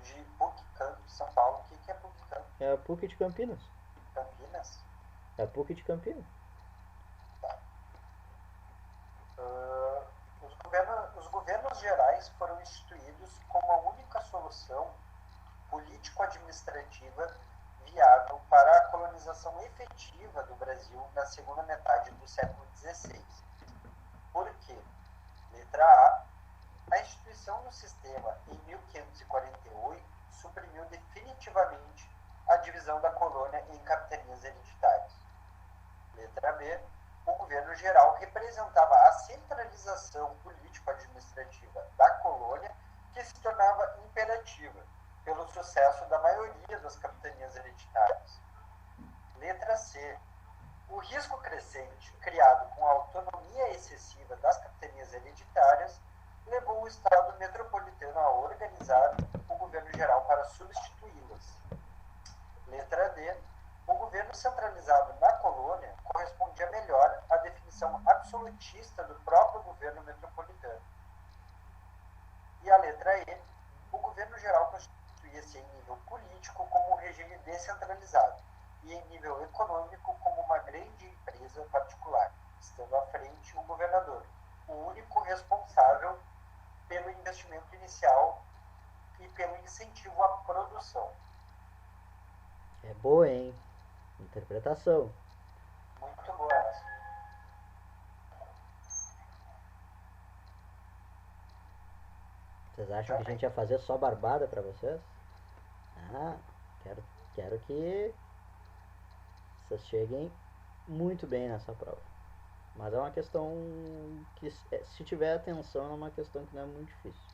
de PUC Campo de São Paulo. O que é PUC Campo? É a PUC de Campinas. Campinas? É a PUC de Campinas. Tá. Os governos gerais foram instituídos como a única solução político-administrativa viável para a colonização efetiva do Brasil na segunda metade do século XVI. Por quê? Letra A. A instituição do sistema, em 1548, suprimiu definitivamente a divisão da colônia em capitanias hereditárias. Letra B. O governo geral representava a centralização político-administrativa da colônia, que se tornava imperativa pelo sucesso da maioria das capitanias hereditárias. Letra C. O risco crescente, criado com a autonomia excessiva das capitanias hereditárias, levou o Estado metropolitano a organizar o governo geral para substituí-las. Letra D. O governo centralizado na colônia correspondia melhor à definição absolutista do próprio governo metropolitano. E a letra E. O governo geral constituía-se em nível político como um regime descentralizado e em nível econômico como uma grande empresa particular. estando à frente o governador, o único responsável pelo investimento inicial e pelo incentivo à produção. É boa, hein? Interpretação. Muito boa essa. Vocês acham que a gente ia fazer só barbada pra vocês? Ah, quero que vocês cheguem muito bem nessa prova. Mas é uma questão que, se tiver atenção, é uma questão que não é muito difícil.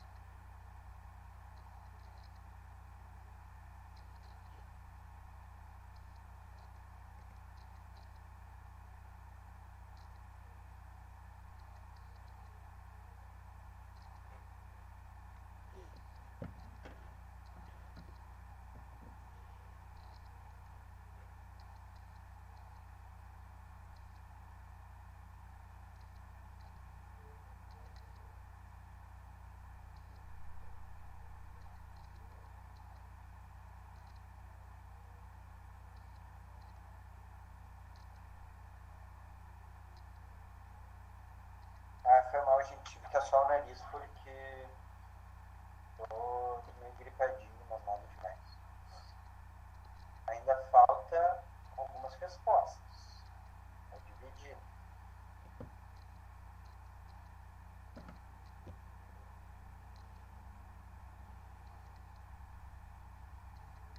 Ah, foi mal, gente. Fica só o nariz porque tô meio gripadinho, mas nada demais. Ainda falta algumas respostas. É dividido.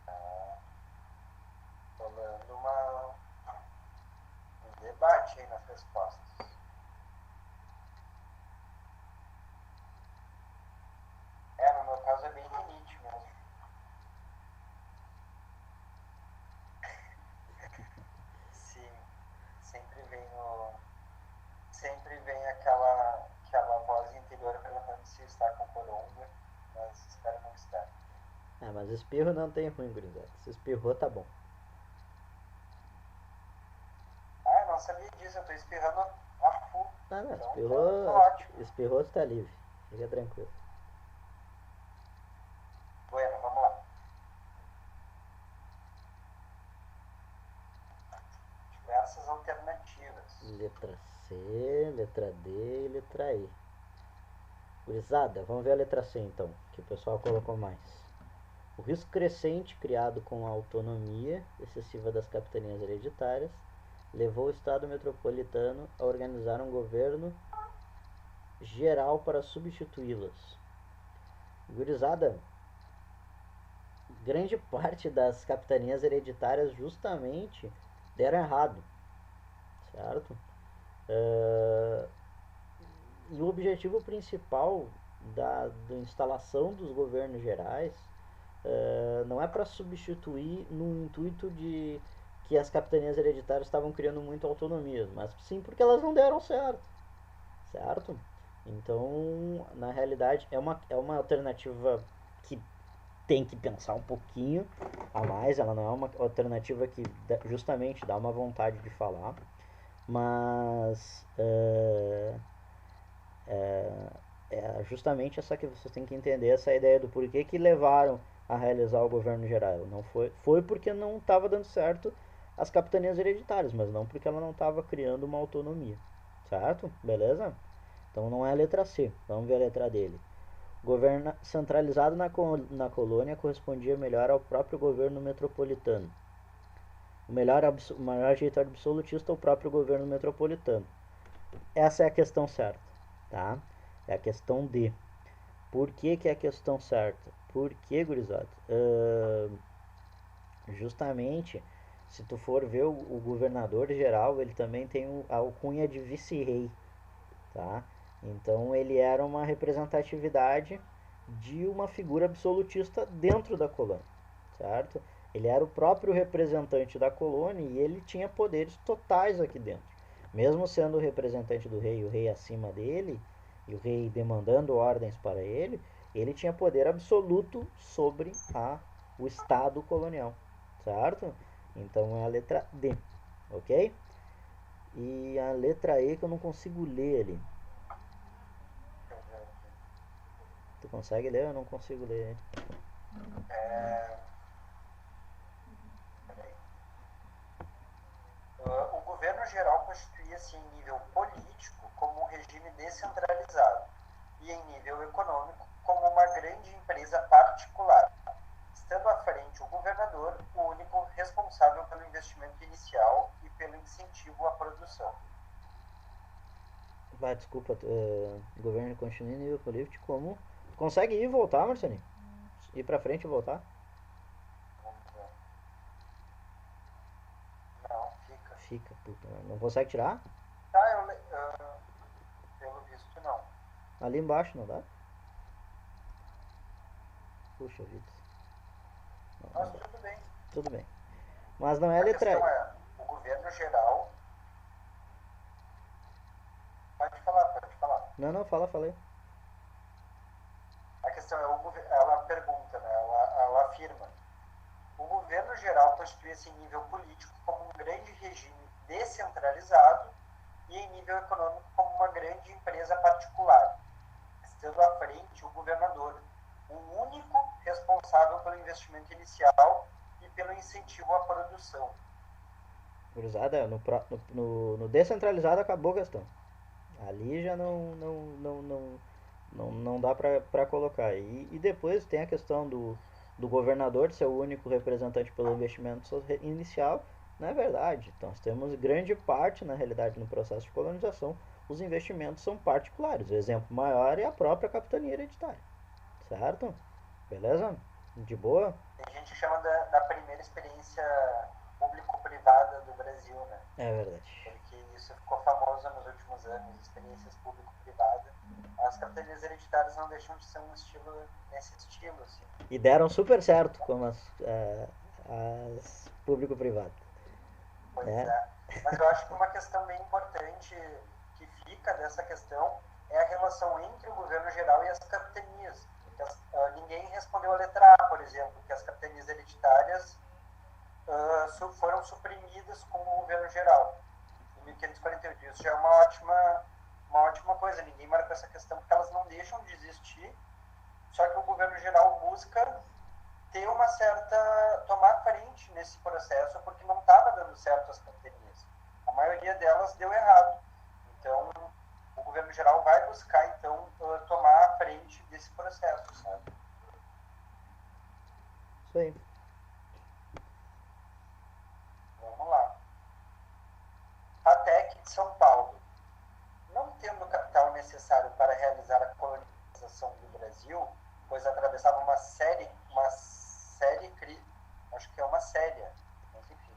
Tá rolando um debate aí nas respostas. No meu caso é bem rinite mesmo. Sim, sempre vem aquela voz interior perguntando se está com coronga, mas espero não estar. Mas espirro não tem ruim, gurizada. Se espirrou, tá bom. Eu não sabia disso, eu tô espirrando a full. Não, Então, tô ótimo. espirrou, tá livre. Fica tranquilo. Bueno, vamos lá. Diversas alternativas. Letra C, letra D e letra E. Gurizada, vamos ver a letra C então, que o pessoal colocou mais. O risco crescente criado com a autonomia excessiva das capitanias hereditárias levou o Estado metropolitano a organizar um governo geral para substituí-las. Gurizada, grande parte das capitanias hereditárias justamente deram errado, certo? E o objetivo principal da instalação dos governos gerais não é para substituir no intuito de que as capitanias hereditárias estavam criando muita autonomia, mas sim porque elas não deram certo, certo? Então, na realidade, é uma alternativa que tem que pensar um pouquinho a mais, ela não é uma alternativa que justamente dá uma vontade de falar, mas é justamente essa que vocês têm que entender, essa ideia do porquê que levaram a realizar o governo geral. Não foi porque não estava dando certo as capitanias hereditárias, mas não porque ela não estava criando uma autonomia, certo? Beleza? Então não é a letra C, vamos ver a letra dele. Governo centralizado na colônia correspondia melhor ao próprio governo metropolitano. O maior jeito absolutista é o próprio governo metropolitano. Essa é a questão certa, tá? É a questão D. Por que é a questão certa? Porque, gurizada, justamente, se tu for ver o governador geral, ele também tem a alcunha de vice-rei, tá? Então ele era uma representatividade de uma figura absolutista dentro da colônia, certo? Ele era o próprio representante da colônia e ele tinha poderes totais aqui dentro. Mesmo sendo o representante do rei, o rei acima dele, e o rei demandando ordens para ele, ele tinha poder absoluto sobre o Estado colonial, certo? Então é a letra D, ok? E a letra E que eu não consigo ler ali. Tu consegue ler? Eu não consigo ler. O governo geral constituía-se em nível político descentralizado e em nível econômico como uma grande empresa particular, estando à frente o governador, o único responsável pelo investimento inicial e pelo incentivo à produção. Vai, desculpa, governo continua em nível político como... Consegue ir e voltar, Marcelinho? Ir pra frente e voltar? Vamos ver. Não, fica. Fica, puta, não consegue tirar? Pelo visto não. Ali embaixo, não dá? Puxa vida. Não, Mas não dá. tudo bem. Tudo bem. Mas não é a A letra... questão é, o governo geral... Pode falar. Não, fala aí. A questão é, ela pergunta, né? Ela afirma. O governo geral constitui-se em nível político como um grande regime descentralizado e em nível econômico como uma grande empresa particular, estando à frente o governador, o único responsável pelo investimento inicial e pelo incentivo à produção. Gurizada, no descentralizado acabou a questão. Ali já não dá pra colocar. E depois tem a questão do governador ser o único representante pelo investimento inicial. Não é verdade. Então, nós temos grande parte, na realidade, no processo de colonização, os investimentos são particulares. O exemplo maior é a própria capitania hereditária. Certo? Beleza? De boa? Tem gente que chama da primeira experiência público-privada do Brasil, né? É verdade. Porque isso ficou famoso nos últimos anos, experiências público-privada. As capitanias hereditárias não deixam de ser um estilo nesse estilo, assim. E deram super certo como as público-privado. Pois é. Mas eu acho que uma questão bem importante que fica dessa questão é a relação entre o governo geral e as capitanias. Ninguém respondeu a letra A, por exemplo, que as capitanias hereditárias foram suprimidas com o governo geral em 1548. Isso já é uma ótima coisa. Ninguém marcou essa questão porque elas não deixam de existir, só que o governo geral busca ter uma certa... tomar frente nesse processo porque não estava dando certo as capitanias. A maioria delas deu errado. Então, o governo geral vai buscar, então, tomar a frente desse processo, sabe? Isso aí. Vamos lá. A TEC de São Paulo. Não tendo o capital necessário para realizar a colonização do Brasil, pois atravessava uma série, acho que é uma séria, mas enfim,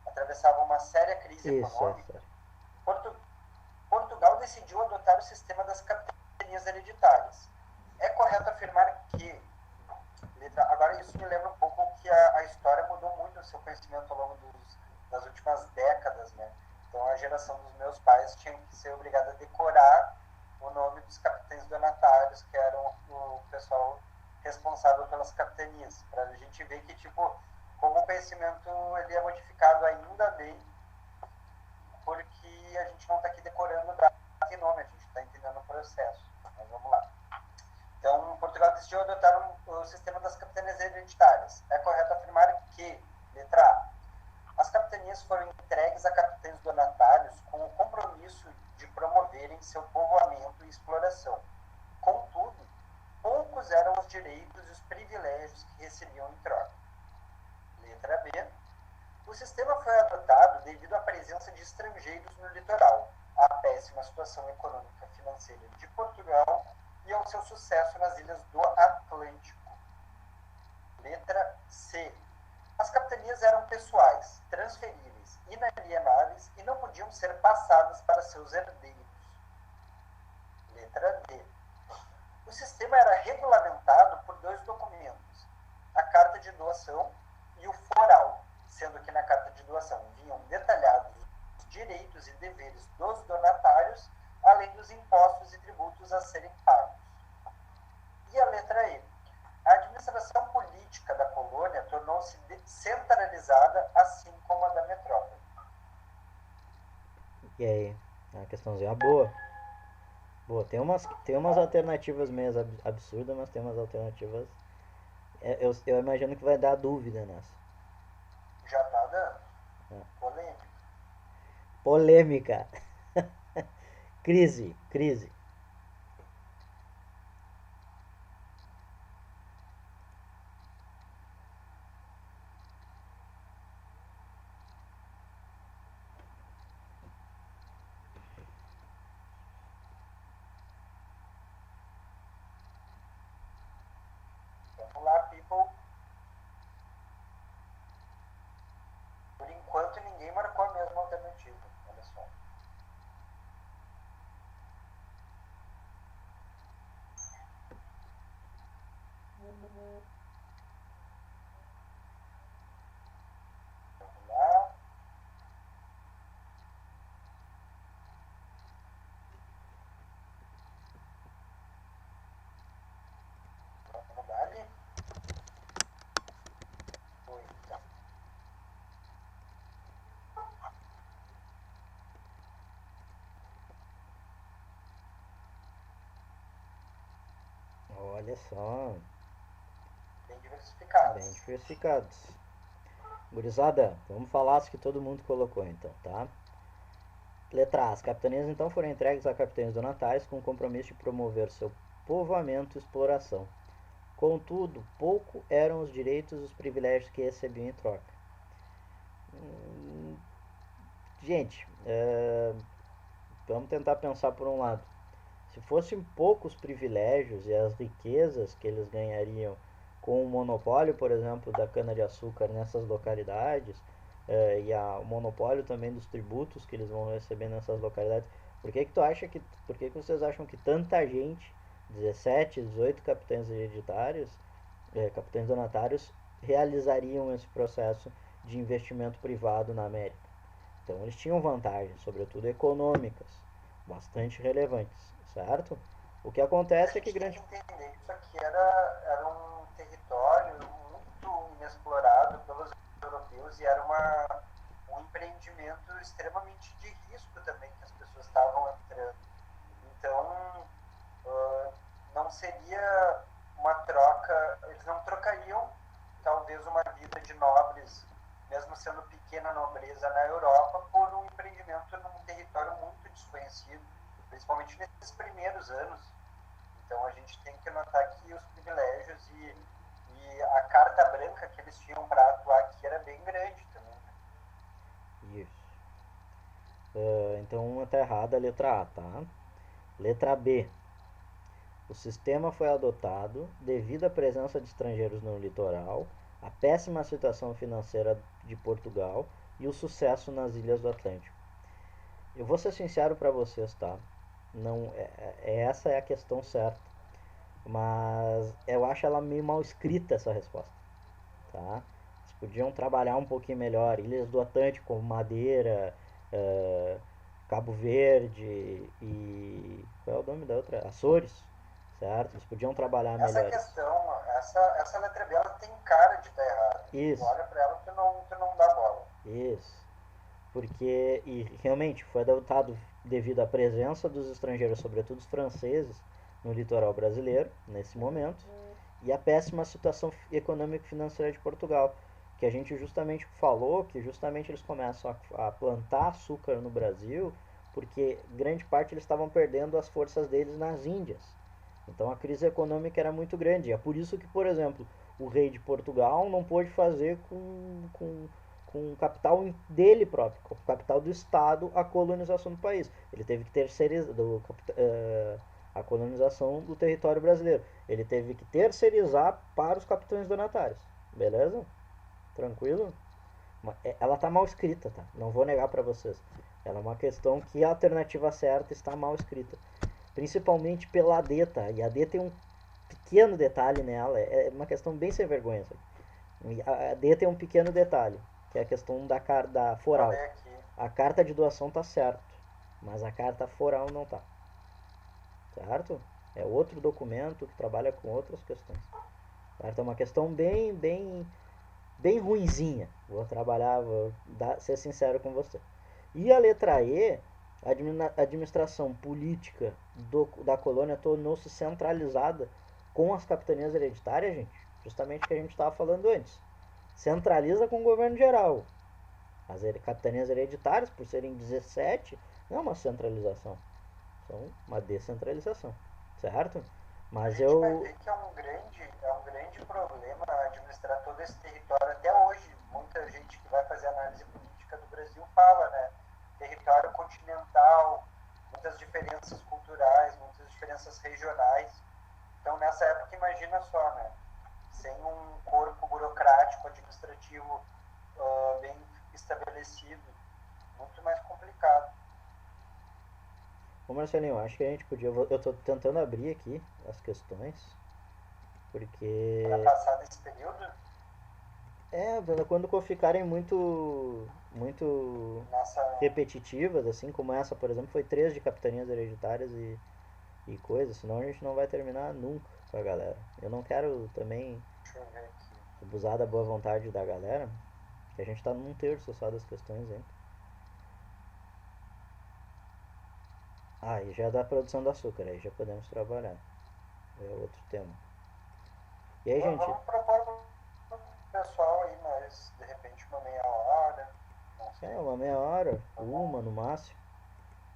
atravessava uma séria crise econômica, Portugal decidiu adotar o sistema das capitanias hereditárias. É correto afirmar que, agora isso me lembra um pouco que a história mudou muito o seu conhecimento ao longo das últimas décadas, né? Então a geração dos meus pais tinha que ser obrigada a decorar o nome dos capitães donatários, que eram o pessoal responsável pelas capitanias, para a gente ver que, tipo, como o conhecimento ele é modificado ainda bem, porque a gente não está aqui decorando data e nome, a gente está entendendo o processo. Mas vamos lá. Então, Portugal decidiu adotar o sistema das capitanias hereditárias. É correto afirmar que, letra A, as capitanias foram entregues a capitães donatários com o compromisso de promoverem seu povoamento e exploração. Contudo, poucos eram os direitos e os privilégios que recebiam em troca. Letra B. O sistema foi adotado devido à presença de estrangeiros no litoral, à péssima situação econômica e financeira de Portugal e ao seu sucesso nas ilhas do Atlântico. Letra C. As capitanias eram pessoais, transferíveis, inalienáveis e não podiam ser passadas para seus herdeiros. Letra D. O sistema era regulamentado por dois documentos, a Carta de Doação e o Foral, sendo que na Carta de Doação vinham detalhados os direitos e deveres dos donatários, além dos impostos e tributos a serem pagos. E a letra E. A administração política da colônia tornou-se centralizada, assim como a da metrópole. E aí? É uma questãozinha boa. Boa, tem umas alternativas meio absurdas, mas tem umas alternativas... Eu imagino que vai dar dúvida nessa. Já tá dando. Polêmica. Polêmica. Crise, crise. Vamos lá, people. Por enquanto, ninguém marcou a mesma alternativa. Olha só. Vamos lá. Vamos lá ali. Foi, então. Olha só, Bem bem diversificados. diversificados. Gurizada, vamos falar as que todo mundo colocou então, tá? Letra A. As capitanias então foram entregues a capitães donatários com o compromisso de promover seu povoamento e exploração. Contudo, pouco eram os direitos e os privilégios que recebiam em troca. Gente, vamos tentar pensar por um lado. Se fossem poucos privilégios e as riquezas que eles ganhariam com o monopólio, por exemplo, da cana-de-açúcar nessas localidades, o monopólio também dos tributos que eles vão receber nessas localidades, por que vocês acham que tanta gente, 17, 18 capitães hereditários, capitães donatários, realizariam esse processo de investimento privado na América? Então eles tinham vantagens, sobretudo econômicas, bastante relevantes, certo? O que A acontece é que gente tem grande. que entender que isso aqui era um território muito inexplorado pelos europeus e era um empreendimento extremamente de risco também que as pessoas estavam entrando. Então, não seria uma troca, eles não trocariam talvez uma vida de nobres, mesmo sendo pequena nobreza na Europa, por um empreendimento num território muito desconhecido, principalmente nesses primeiros anos. Então a gente tem que notar que os privilégios e a carta branca que eles tinham para atuar aqui era bem grande também. Isso. Então uma tá errada a letra A, tá? Letra B. O sistema foi adotado devido à presença de estrangeiros no litoral, a péssima situação financeira de Portugal e o sucesso nas ilhas do Atlântico. Eu vou ser sincero para vocês, tá? Não, essa é a questão certa, mas eu acho ela meio mal escrita essa resposta, tá? Eles podiam trabalhar um pouquinho melhor. Ilhas do Atlântico, como Madeira, eh, Cabo Verde e qual é o nome da outra? Açores, certo? Eles podiam trabalhar Essa melhor isso. questão, essa letra B ela tem cara de estar errada. Tu Isso, olha para ela e tu não dá bola. isso. Porque, e realmente, foi adotado devido à presença dos estrangeiros, sobretudo os franceses, no litoral brasileiro, nesse momento, e a péssima situação econômica e financeira de Portugal, que a gente justamente falou que justamente eles começam a plantar açúcar no Brasil, porque grande parte eles estavam perdendo as forças deles nas Índias. Então a crise econômica era muito grande. É por isso que, por exemplo, o rei de Portugal não pôde fazer com o capital dele próprio, com o capital do Estado, a colonização do país. Ele teve que terceirizar a colonização do território brasileiro. Ele teve que terceirizar para os capitães donatários. Beleza? Tranquilo? Ela tá mal escrita, tá? Não vou negar para vocês. Ela é uma questão que a alternativa certa está mal escrita. Principalmente pela D, tá? E a D tem um pequeno detalhe nela. É uma questão bem sem vergonha. Sabe? A D tem um pequeno detalhe, que é a questão da foral. Falei aqui. A carta de doação tá certo, mas a carta foral não tá. Certo? É outro documento que trabalha com outras questões. Certo? É uma questão bem ruinzinha. Ser sincero com você. E a letra E, a administração política da colônia tornou-se centralizada com as capitanias hereditárias, gente. Justamente o que a gente estava falando antes. Centraliza com o governo geral. As capitanias hereditárias, por serem 17, não é uma centralização. São uma descentralização, certo? A Mas gente vai eu. ver que é um grande problema administrar todo esse território. Até hoje, muita gente que vai fazer análise política do Brasil fala, né? Território continental, muitas diferenças culturais, muitas diferenças regionais. Então, nessa época, imagina só, né? Sem um corpo burocrático, administrativo bem estabelecido, muito mais complicado. Ô Marcelinho, acho que a gente podia. Eu tô tentando abrir aqui as questões, Para porque. passar desse período, É, quando ficarem muito nossa. repetitivas, assim como essa, por exemplo, foi três de capitanias hereditárias e coisas, senão a gente não vai terminar nunca com a galera. Eu não quero também Deixa eu ver aqui. abusar da boa vontade da galera, que a gente tá num terço só das questões ainda. Ah, e já é da produção do açúcar, aí já podemos trabalhar. É outro tema. E aí, gente, Vamos propor pro pessoal aí, mas de repente uma meia hora, não sei. uma meia hora, uma no máximo,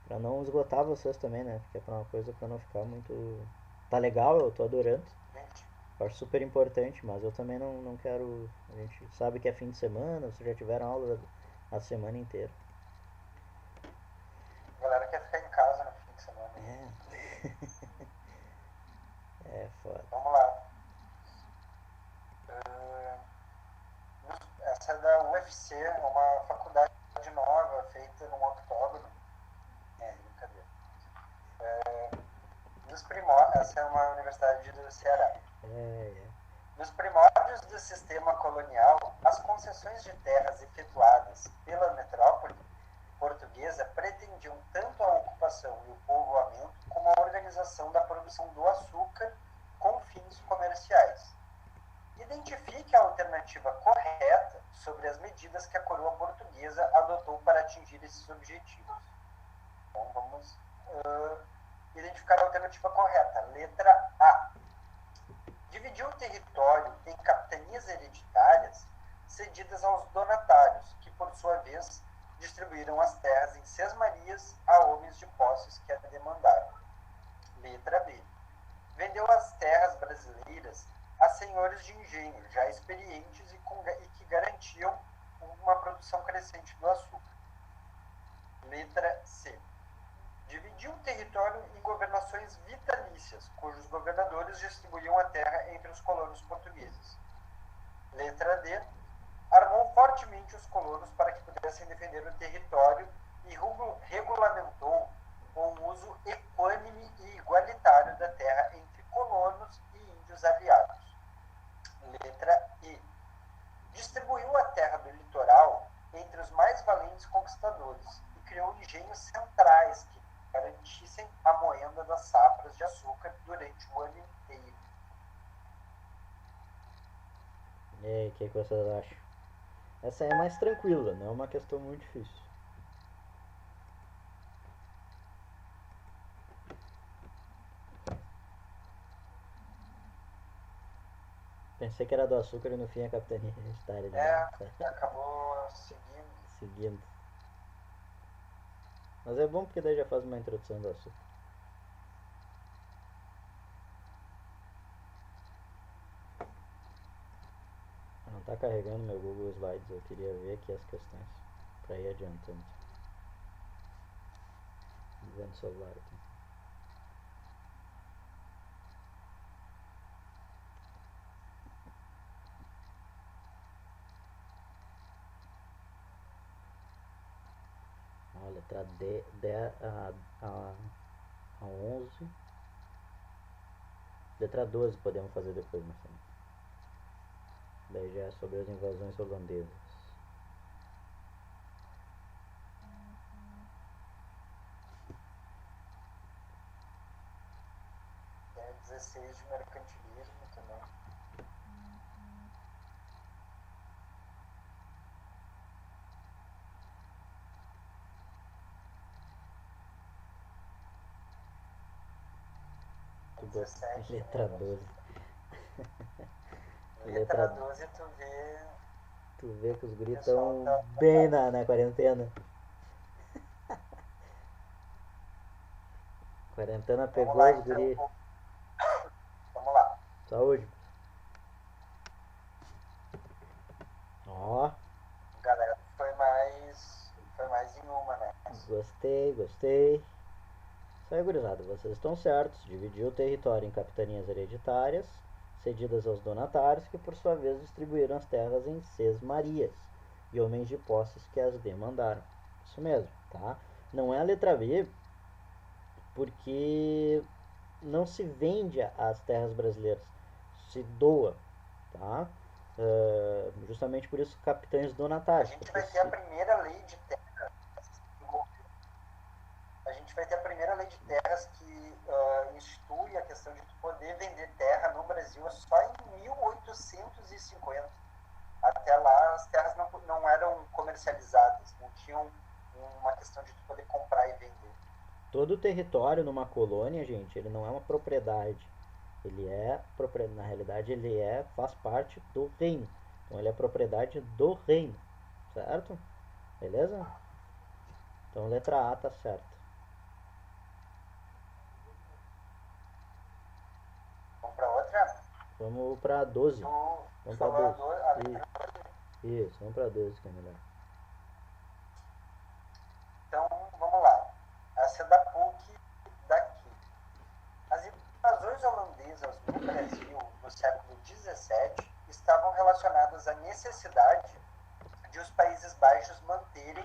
pra não esgotar vocês também, né? Porque é pra uma coisa pra não ficar muito. Tá legal, eu tô adorando. Gente, Eu acho super importante, mas eu também não quero. A gente sabe que é fim de semana, vocês já tiveram aula a semana inteira. a galera quer ficar em casa no fim de semana. É. É foda. Vamos lá. Uh, essa é da UFC, uma faculdade nova, feita num octógono. É, brincadeira. Essa é uma universidade do Ceará. É. Nos primórdios do sistema colonial, as concessões de terras efetuadas pela metrópole portuguesa pretendiam tanto a ocupação e o povoamento como a organização da produção do açúcar com fins comerciais. Identifique a alternativa correta sobre as medidas que a coroa portuguesa adotou para atingir esses objetivos. Então vamos identificar a alternativa correta. Letra A. Dividiu o território em capitanias hereditárias cedidas aos donatários, que por sua vez distribuíram as terras em sesmarias a homens de posses que a demandaram. Letra B. Vendeu as terras brasileiras a senhores de engenho, já experientes e que garantiam uma produção crescente do açúcar. Letra C. Dividiu o território em governações vitalícias, cujos governadores distribuíam a terra entre os colonos portugueses. Letra D. Armou fortemente os colonos para que pudessem defender o território e regulamentou o uso equânime e igualitário da terra entre colonos e índios aliados. Letra E. Distribuiu a terra do litoral entre os mais valentes conquistadores e criou engenhos centrais que garantissem a moenda das safras de açúcar durante o ano inteiro. E aí, o que vocês acham? Essa é mais tranquila, não é uma questão muito difícil. Pensei que era do açúcar e no fim a capitania hereditária de novo. Acabou seguindo. Seguindo. Mas é bom porque daí já faz uma introdução do açúcar. Não tá carregando meu Google Slides, eu queria ver aqui as questões para ir adiantando. Vendo o celular aqui. A letra D a 11. Letra 12 podemos fazer depois, Marcelo. Daí já é sobre as invasões holandesas. Tem 16 de mercantilismo também. Tu gosta? 17. Letra 12. Letra 12 tu vê. Tu vê que os guris Pessoal estão bem na quarentena. Quarentena Vamos pegou lá, os então. guri. Vamos lá. Saúde. Ó, Galera, foi mais em uma, né? gostei. Isso aí, gurizada, vocês estão certos. Dividiu o território em capitanias hereditárias, cedidas aos donatários, que por sua vez distribuíram as terras em sesmarias e homens de posses que as demandaram. Isso mesmo, tá? Não é a letra B, porque não se vende as terras brasileiras, se doa, tá? Justamente por isso capitães A donatários, gente porque vai ter a se primeira lei de terras. A gente vai ter a primeira lei de terras que institui a questão de tu poder vender terra no Brasil só em 1850. Até lá as terras não eram comercializadas, não tinham uma questão de tu poder comprar e vender. todo o território numa colônia, gente, ele não é uma propriedade. Ele é propriedade, na realidade, faz parte do reino. Então ele é propriedade do reino, certo? Beleza? Então letra A tá certa. Vamos para outra? Vamos pra 12. Tu Vamos pra falou 12. a letra. Isso, vamos pra 12 que é melhor. Então, vamos lá. Essa é da PUC daqui. As invasões holandesas no Brasil no século XVII estavam relacionadas à necessidade de os Países Baixos manterem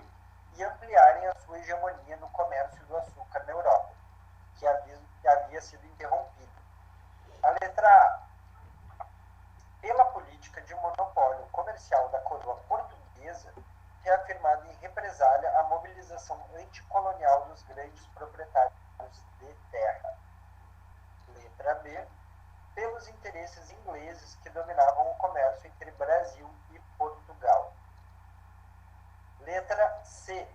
e ampliarem a sua hegemonia no comércio do açúcar na Europa, que havia sido interrompido. A letra A. Pela política de monopólio comercial da coroa portuguesa, reafirmada em represália à mobilização anticolonial dos grandes proprietários de terra. Letra B. Pelos interesses ingleses que dominavam o comércio entre Brasil e Portugal. Letra C.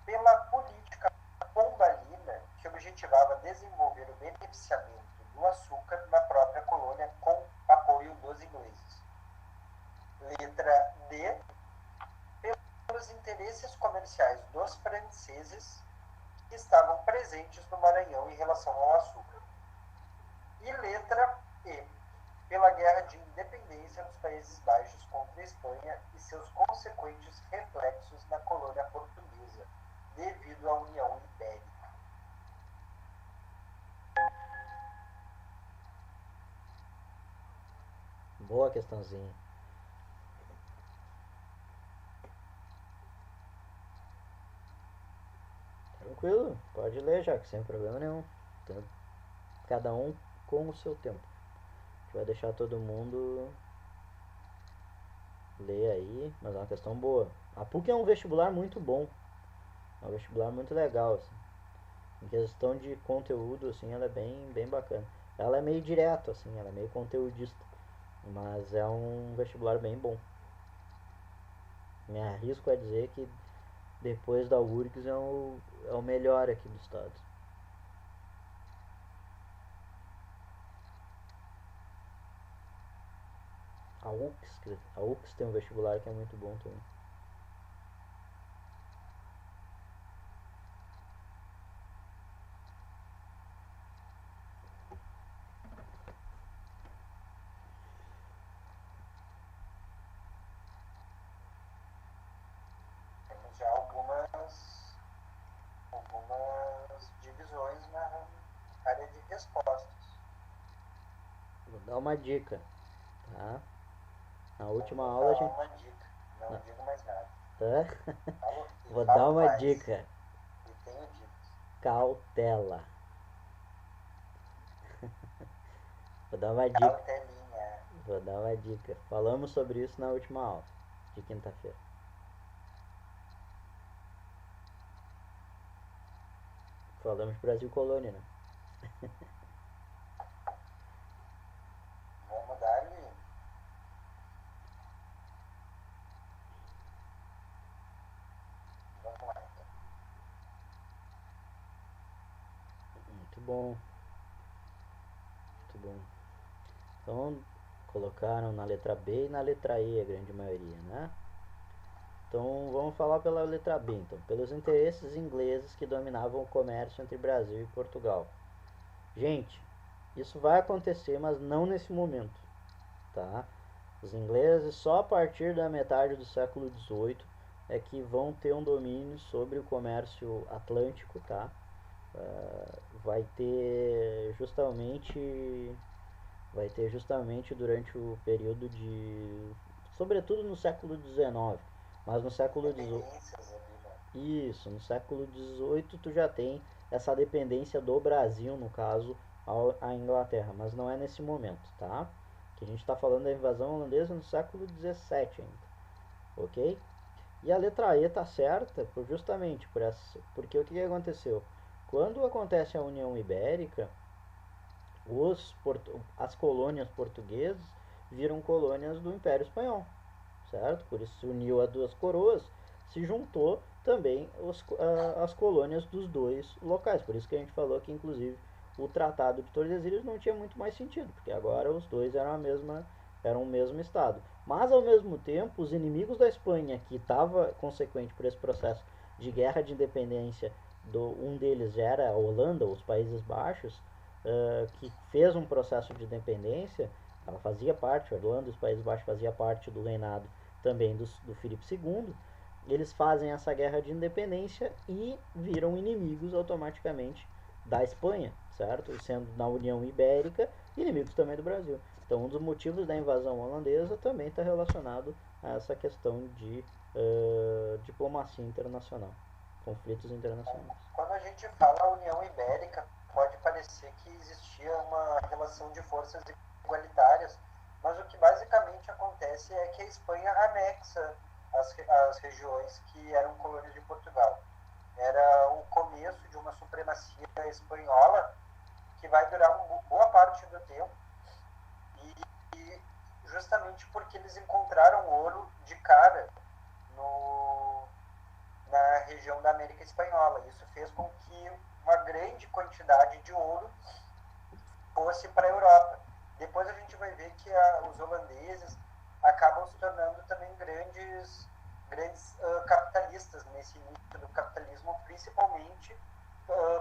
Pela política pombalina, que objetivava desenvolver o beneficiamento do açúcar na própria colônia com apoio dos ingleses. Letra D. Pelos interesses comerciais dos franceses que estavam presentes no Maranhão em relação ao açúcar. E letra E. Pela guerra de independência dos Países Baixos contra a Espanha e seus consequentes reflexos na colônia portuguesa, devido à União Ibérica. Boa questãozinha. Tranquilo, pode ler já, que sem problema nenhum. Então, cada um com o seu tempo. A gente vai deixar todo mundo ler aí, mas é uma questão boa. A PUC é um vestibular muito bom. É um vestibular muito legal, assim. Em questão de conteúdo, assim, ela é bem bacana. Ela é meio direto, assim, ela é meio conteudista. Mas é um vestibular bem bom. Me arrisco a dizer que depois da URGS é o melhor aqui do estado. A UX tem um vestibular que é muito bom também. Temos já algumas divisões na área de respostas. Vou dar uma dica, tá? Na última Vou aula a falar gente. uma dica, não digo mais nada. Hã? Vou dar Falo uma mais. dica. E tenho dicas. Cautela. Vou dar uma dica. Cautelinha. Vou dar uma dica. Falamos sobre isso na última aula de quinta-feira. Falamos de Brasil Colônia, né? Vamos dar ali. Vamos lá então. Muito bom. Muito bom. Então, colocaram na letra B e na letra E a grande maioria, né? Então vamos falar pela letra B, então. Pelos interesses ingleses que dominavam o comércio entre Brasil e Portugal. Gente, isso vai acontecer, mas não nesse momento, tá? Os ingleses só a partir da metade do século XVIII é que vão ter um domínio sobre o comércio atlântico, tá? Vai ter justamente durante o período de, sobretudo no século XIX, mas no século XVIII, Dependências ali, né? isso, no século XVIII tu já tem essa dependência do Brasil, no caso, à Inglaterra, mas não é nesse momento, tá? Que a gente está falando da invasão holandesa no século XVII ainda, ok? E a letra E está certa justamente por essa, porque o que aconteceu? Quando acontece a União Ibérica, as colônias portuguesas viram colônias do Império Espanhol, certo? Por isso se uniu a duas coroas, se juntou também as colônias dos dois locais. Por isso que a gente falou que, inclusive, o Tratado de Tordesilhas não tinha muito mais sentido, porque agora os dois eram o mesmo estado. Mas, ao mesmo tempo, os inimigos da Espanha, que estava consequente por esse processo de guerra de independência, um deles já era a Holanda, os Países Baixos, que fez um processo de independência, ela fazia parte, a Holanda e os Países Baixos fazia parte do reinado também do Filipe II, eles fazem essa guerra de independência e viram inimigos automaticamente da Espanha, certo? Sendo na União Ibérica, inimigos também do Brasil. Então, um dos motivos da invasão holandesa também está relacionado a essa questão de diplomacia internacional, conflitos internacionais. Quando a gente fala União Ibérica, pode parecer que existia uma relação de forças igualitárias, mas o que basicamente acontece é que a Espanha anexa as regiões que eram colônias de Portugal. Era o começo de uma supremacia espanhola que vai durar uma boa parte do tempo, e justamente porque eles encontraram ouro de cara na região da América Espanhola. Isso fez com que uma grande quantidade de ouro fosse para a Europa. Depois a gente vai ver que os holandeses acabam se tornando também grandes capitalistas nesse início do capitalismo, principalmente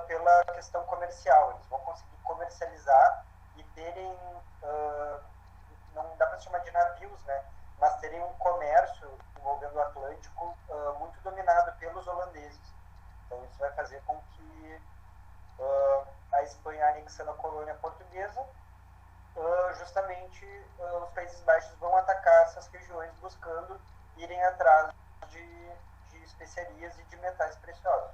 pela questão comercial. Eles vão conseguir comercializar e terem, não dá para chamar de navios, né? Mas terem um comércio envolvendo o Atlântico muito dominado pelos holandeses. Então isso vai fazer com que a Espanha, anexando a colônia portuguesa, justamente os Países Baixos vão atacar essas regiões buscando irem atrás de especiarias e de metais preciosos.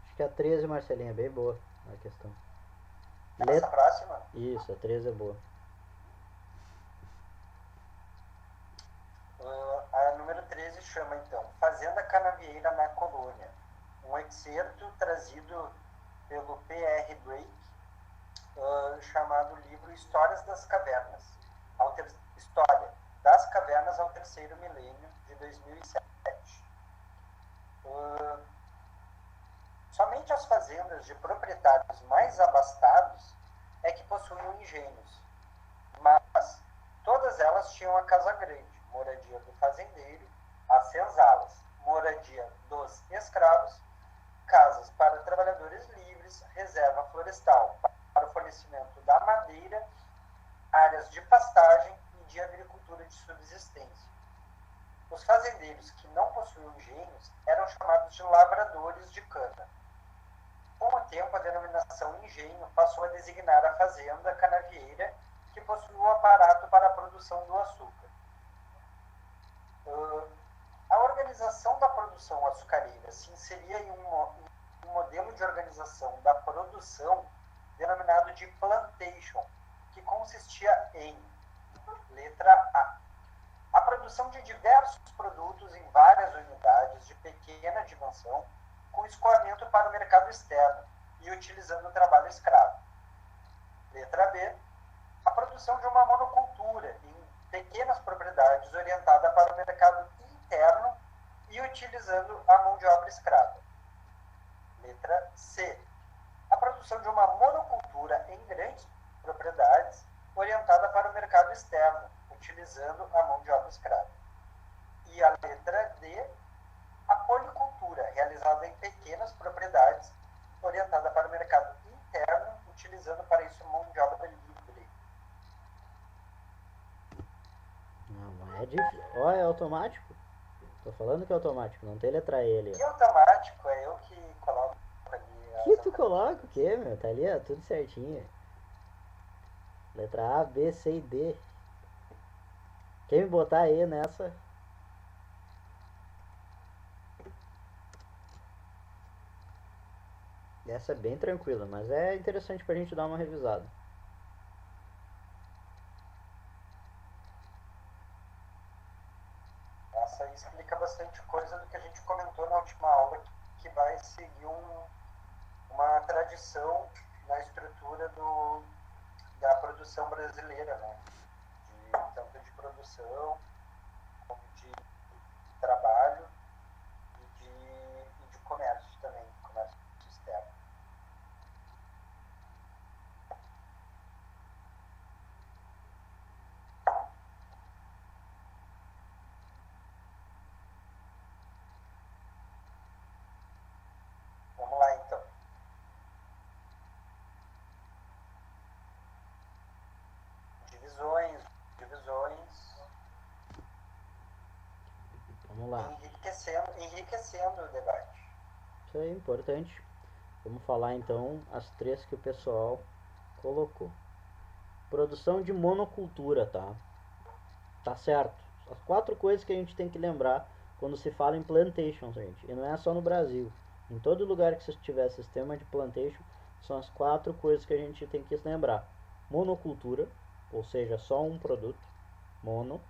Acho que a 13, Marcelinha, é bem boa a questão. Essa próxima? Isso, a 13 é boa. A número 13 chama, então, Fazenda Canavieira na Colônia. Um excerto trazido pelo P.R. Drake, chamado livro Histórias das Cavernas. História das Cavernas ao Terceiro Milênio, de 2007. Somente as fazendas de proprietários mais abastados é que possuíam engenhos, mas todas elas tinham a casa grande, moradia do fazendeiro, as senzalas, moradia dos escravos, casas para trabalhadores livres, reserva florestal para o fornecimento da madeira, áreas de pastagem e de agricultura de subsistência. Os fazendeiros que não possuíam engenhos eram chamados de lavradores de cana. Com o tempo, a denominação engenho passou a designar a fazenda canavieira que possuía o aparato para a produção do açúcar. A organização da produção açucareira se inseria em um modelo de organização da produção denominado de plantation, que consistia em, letra A produção de diversos produtos em várias unidades de pequena dimensão, com escoamento para o mercado externo e utilizando o trabalho escravo. Letra B, a produção de uma monocultura em pequenas propriedades orientada para o mercado interno e utilizando a mão de obra escrava. Letra C, a produção de uma monocultura em grandes propriedades orientada para o mercado externo, utilizando a mão de obra escrava. É difícil. Ó, é automático. Tô falando que é automático, não tem letra E ali. Que automático, é eu que coloco ali Que as tu coloca o alternativas. quê, meu? Tá ali, ó, tudo certinho. Letra A, B, C e D. Quem me botar E nessa? Essa é bem tranquila, mas é interessante pra gente dar uma revisada. Essa aí explica bastante coisa do que a gente comentou na última aula, que vai seguir uma tradição na estrutura da produção brasileira, né? Tanto de produção, como de trabalho e de comércio também, comércio externo. Vamos lá então. Divisões, Vamos lá. enriquecendo o debate. Isso é importante. Vamos falar então as três que o pessoal colocou. Produção de monocultura, tá? Tá certo. As quatro coisas que a gente tem que lembrar quando se fala em plantation, gente. E não é só no Brasil. Em todo lugar que você tiver sistema de plantation, são as quatro coisas que a gente tem que lembrar. Monocultura, ou seja, só um produto. Mono.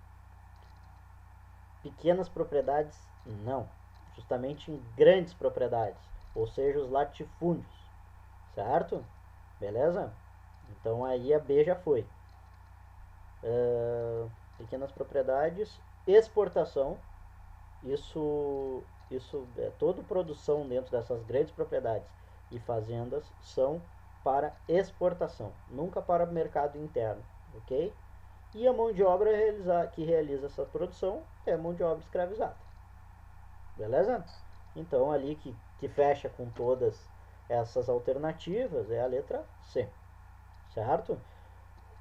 Pequenas propriedades, não. Justamente em grandes propriedades, ou seja, os latifúndios. Certo? Beleza? Então aí a B já foi. Pequenas propriedades, exportação, isso é toda produção dentro dessas grandes propriedades e fazendas são para exportação, nunca para o mercado interno, ok? E a mão de obra que realiza essa produção é a mão de obra escravizada, beleza? Então ali que fecha com todas essas alternativas é a letra C, certo?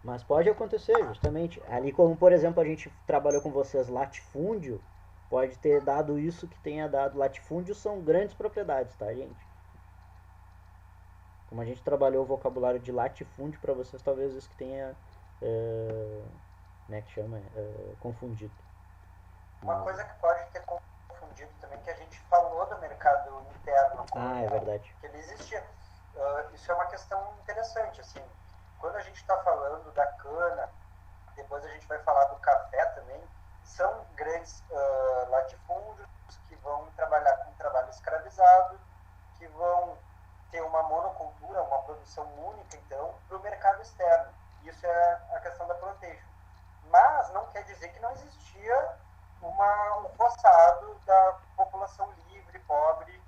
Mas pode acontecer, justamente. Ali, como por exemplo a gente trabalhou com vocês latifúndio, pode ter dado isso que tenha dado. Latifúndio são grandes propriedades, tá, gente? Como a gente trabalhou o vocabulário de latifúndio para vocês, talvez isso que tenha. Como é que chama? Confundido. Uma coisa que pode ter confundido também, que a gente falou do mercado interno colonial, é verdade. Que ele existia. Isso é uma questão interessante, assim. Quando a gente está falando da cana, depois a gente vai falar do café também, são grandes latifúndios que vão trabalhar com trabalho escravizado, que vão ter uma monocultura, uma produção única, então, para o mercado externo. Isso é a questão da plantation. Mas não quer dizer que não existia um roçado da população livre, pobre,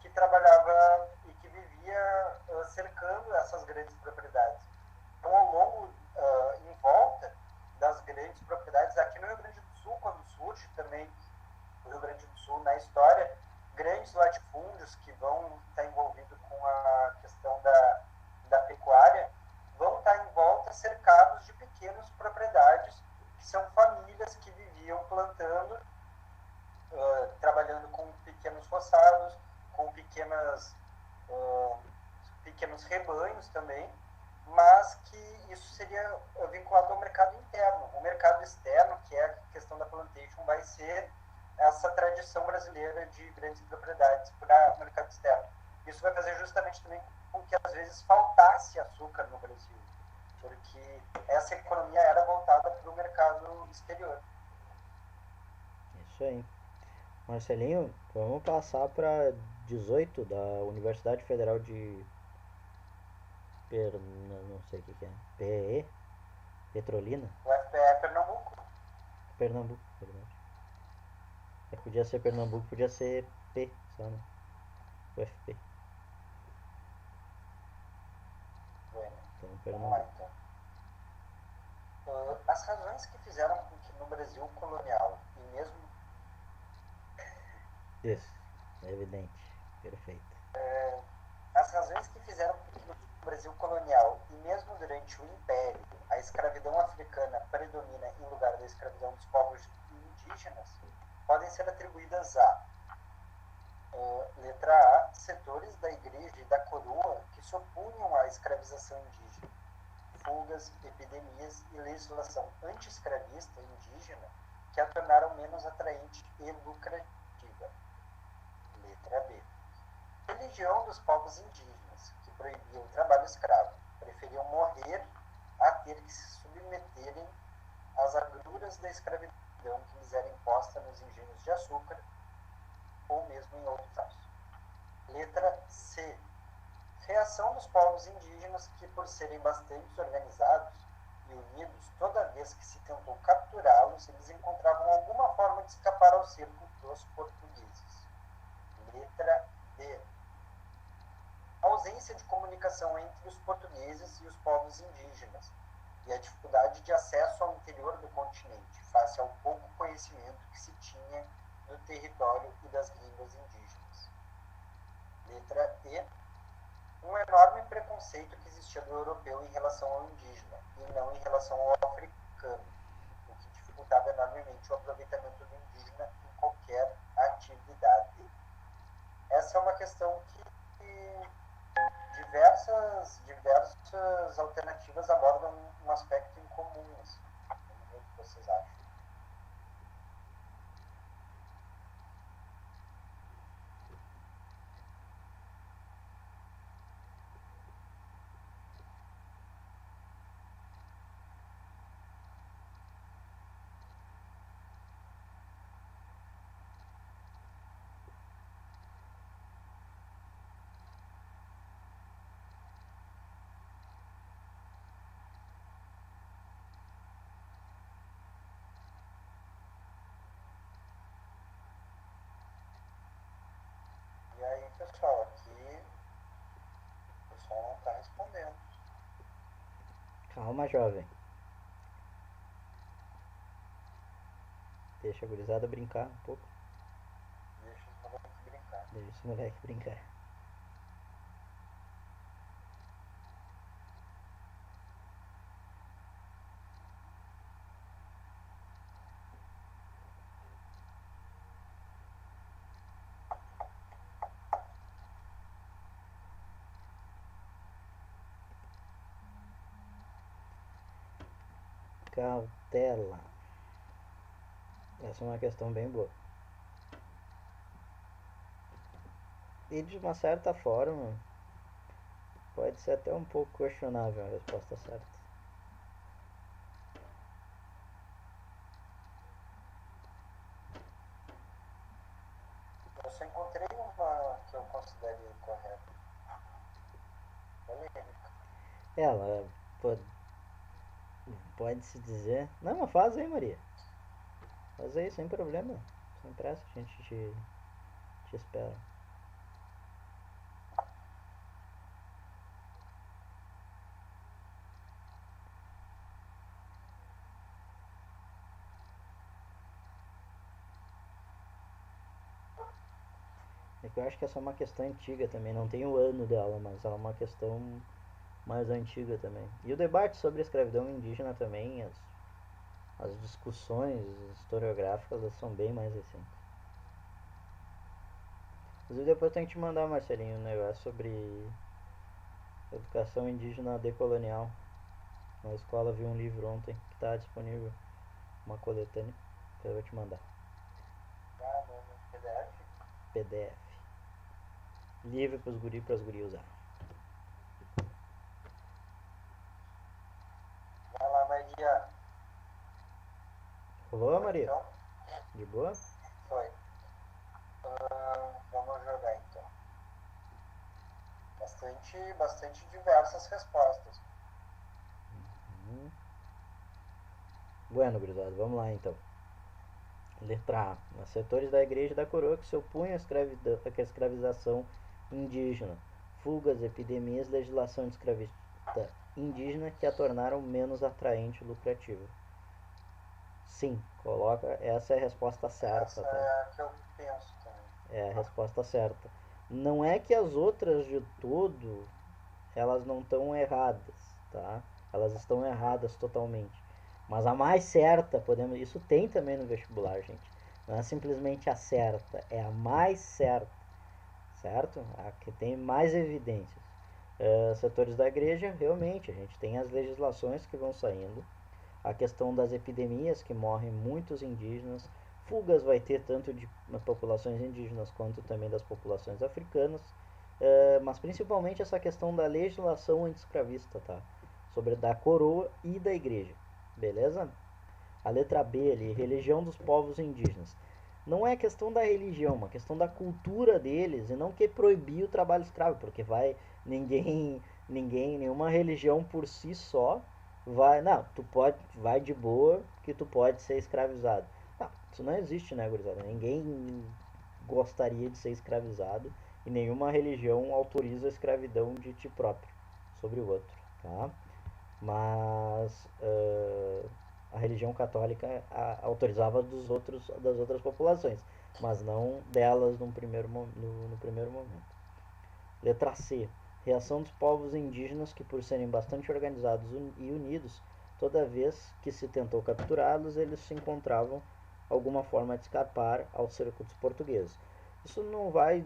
que trabalhava e que vivia cercando essas grandes propriedades. Então, ao longo, em volta das grandes propriedades, aqui no Rio Grande do Sul, quando surge também o Rio Grande do Sul na história, grandes latifúndios que vão estar envolvidos com a questão da pecuária, vão estar em volta cercados de pequenas propriedades, que são famílias que viviam plantando, trabalhando com pequenos roçados, com pequenos rebanhos também, mas que isso seria vinculado ao mercado interno. O mercado externo, que é a questão da plantation, vai ser essa tradição brasileira de grandes propriedades para o mercado externo. Isso vai fazer justamente também com que às vezes faltasse açúcar no Brasil, porque essa economia era voltada para o mercado exterior. Isso aí. Marcelinho, vamos passar para 18 da Universidade Federal de não sei o que é. PE? Petrolina? O FPE é Pernambuco. Pernambuco, verdade. Podia ser Pernambuco, podia ser P, só, né? UFP. Bueno, então, vamos lá então. As razões que fizeram com que no Brasil colonial e mesmo... Isso, é evidente, perfeito. As razões que fizeram com que no Brasil colonial e mesmo durante o Império a escravidão africana predomina em lugar da escravidão dos povos indígenas podem ser atribuídas a letra A, setores da igreja e da coroa que se opunham à escravização indígena, fugas, epidemias e legislação anti-escravista indígena que a tornaram menos atraente e lucrativa. Letra B. Religião dos povos indígenas, que proibia o trabalho escravo, preferiam morrer a ter que se submeterem às agruras da escravidão que lhes era imposta nos engenhos de açúcar ou mesmo em outros casos. Letra C. Reação dos povos indígenas que, por serem bastante organizados e unidos, toda vez que se tentou capturá-los, eles encontravam alguma forma de escapar ao cerco dos portugueses. Letra D. A ausência de comunicação entre os portugueses e os povos indígenas e a dificuldade de acesso ao interior do continente, face ao pouco conhecimento que se tinha do território e das línguas indígenas. Letra E. Um enorme preconceito que existia do europeu em relação ao indígena e não em relação ao africano, o que dificultava enormemente o aproveitamento do indígena em qualquer atividade. Essa é uma questão que diversas alternativas abordam um aspecto em comum. Assim. Vamos ver o que vocês acham. E aí, pessoal, aqui o pessoal não está respondendo. Calma, jovem. Deixa a gurizada brincar um pouco. Deixa os moleques brincar. Deixa esse moleque brincar. Cautela. Essa é uma questão bem boa. E de uma certa forma, pode ser até um pouco questionável a resposta certa. Eu só encontrei uma que eu considero correta. Polêmica. Ela pode-se dizer... Não, mas faz aí, Maria. Faz aí, sem problema. Sem pressa, a gente te espera. É que eu acho que essa é uma questão antiga também. Não tem o ano dela, mas ela é uma questão mais antiga também. E o debate sobre a escravidão indígena também, as discussões historiográficas, elas são bem mais recentes. Inclusive depois tem que te mandar, Marcelinho, um negócio sobre educação indígena decolonial. Na escola vi um livro ontem que está disponível, uma coletânea, que eu vou te mandar. Ah, no PDF? PDF. Livre pros guri, pras guri usar. Vai lá, Maria. Rolou, Maria? Então, De boa? foi. Vamos jogar então. Bastante diversas respostas. Bueno, gurizada, vamos lá então. Letra A. Os setores da igreja e da coroa que se opunham à escravização indígena. Fugas, epidemias, legislação de escravista indígena que a tornaram menos atraente e lucrativa. Sim, coloca. Essa é a resposta certa. Essa Tá? é a que eu penso também. É a resposta certa. Não é que as outras de todo elas não estão erradas, tá? Elas estão erradas totalmente. Mas a mais certa, isso tem também no vestibular, gente. Não é simplesmente a certa, é a mais certa, certo? A que tem mais evidências. Setores da igreja, realmente, a gente tem as legislações que vão saindo, a questão das epidemias, que morrem muitos indígenas, fugas vai ter tanto de populações indígenas quanto também das populações africanas, mas principalmente essa questão da legislação anti-escravista, tá? Sobre da coroa e da igreja, beleza? A letra B ali, religião dos povos indígenas. Não é questão da religião, é uma questão da cultura deles, e não que proibir o trabalho escravo, porque nenhuma religião por si só vai, não, tu pode, vai de boa que tu pode ser escravizado. Não, isso não existe, né, gurizada? Ninguém gostaria de ser escravizado e nenhuma religião autoriza a escravidão de ti próprio sobre o outro, tá? Mas a religião católica autorizava das outras populações, mas não delas no primeiro momento. Letra C. Reação dos povos indígenas que, por serem bastante organizados e unidos, toda vez que se tentou capturá-los, eles se encontravam alguma forma de escapar aos cercos portugueses. Isso não vai.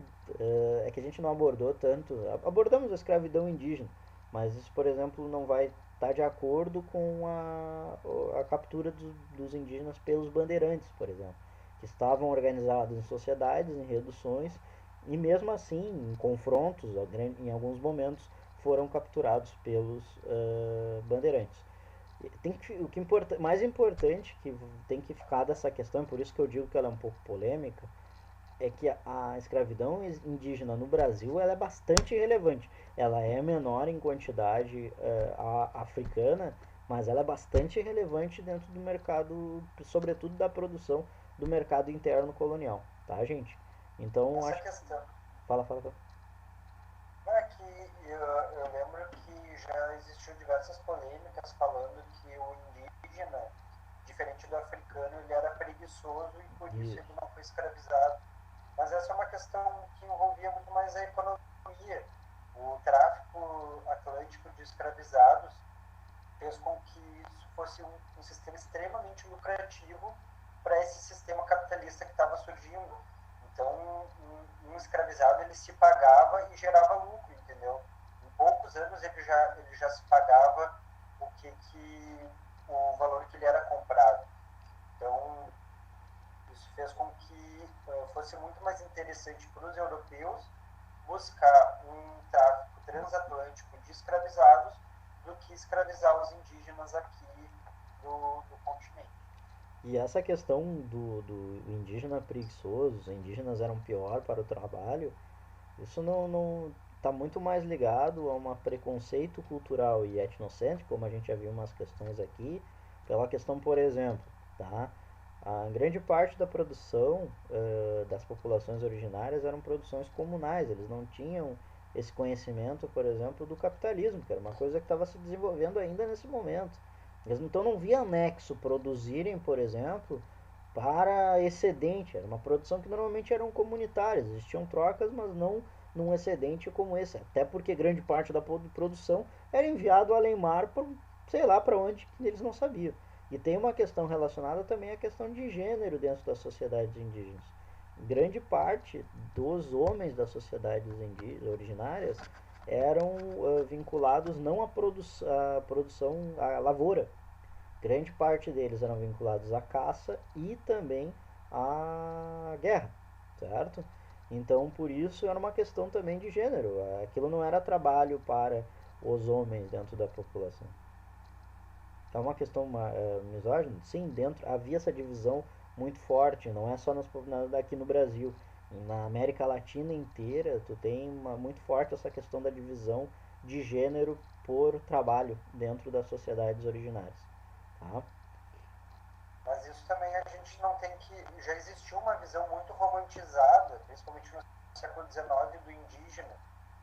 É que a gente não abordou tanto. Abordamos a escravidão indígena, mas isso, por exemplo, não vai estar de acordo com a captura dos indígenas pelos bandeirantes, por exemplo, que estavam organizados em sociedades, em reduções, e mesmo assim, em confrontos, em alguns momentos, foram capturados pelos bandeirantes. O que mais importante que tem que ficar dessa questão, por isso que eu digo que ela é um pouco polêmica, é que a escravidão indígena no Brasil ela é bastante relevante. Ela é menor em quantidade africana, mas ela é bastante relevante dentro do mercado, sobretudo da produção do mercado interno colonial, tá, gente? Então, Essa acho. questão. Fala. Não, é que eu lembro que já existiu diversas polêmicas falando que o indígena, diferente do africano, ele era preguiçoso e por isso Isso. ele não foi escravizado. Mas essa é uma questão que envolvia muito mais a economia. O tráfico atlântico de escravizados fez com que isso fosse um sistema extremamente lucrativo para esse sistema capitalista que estava surgindo. Então, um escravizado ele se pagava e gerava lucro, entendeu? Em poucos anos ele já se pagava o valor que ele era comprado. Então, isso fez com que fosse muito mais interessante para os europeus buscar um tráfico transatlântico de escravizados do que escravizar os indígenas aqui do continente. E essa questão do indígena preguiçoso, os indígenas eram pior para o trabalho, isso não está muito mais ligado a um preconceito cultural e etnocêntrico, como a gente já viu umas questões aqui, pela questão, por exemplo, tá? A grande parte da produção das populações originárias eram produções comunais, eles não tinham esse conhecimento, por exemplo, do capitalismo, que era uma coisa que estava se desenvolvendo ainda nesse momento. Eles então não via anexo produzirem, por exemplo, para excedente. Era uma produção que normalmente eram comunitárias, existiam trocas, mas não num excedente como esse. Até porque grande parte da produção era enviado além mar, por, sei lá para onde eles não sabiam. E tem uma questão relacionada também à questão de gênero dentro das sociedades indígenas. Grande parte dos homens das sociedades originárias eram vinculados não à produção, à lavoura. Grande parte deles eram vinculados à caça e também à guerra, certo? Então, por isso, era uma questão também de gênero. Aquilo não era trabalho para os homens dentro da população. É uma questão misógina? Sim, dentro havia essa divisão muito forte, não é só daqui no Brasil. Na América Latina inteira, tu tem muito forte essa questão da divisão de gênero por trabalho dentro das sociedades originárias. Tá? Mas isso também a gente não tem que. Já existiu uma visão muito romantizada, principalmente no século XIX, do indígena,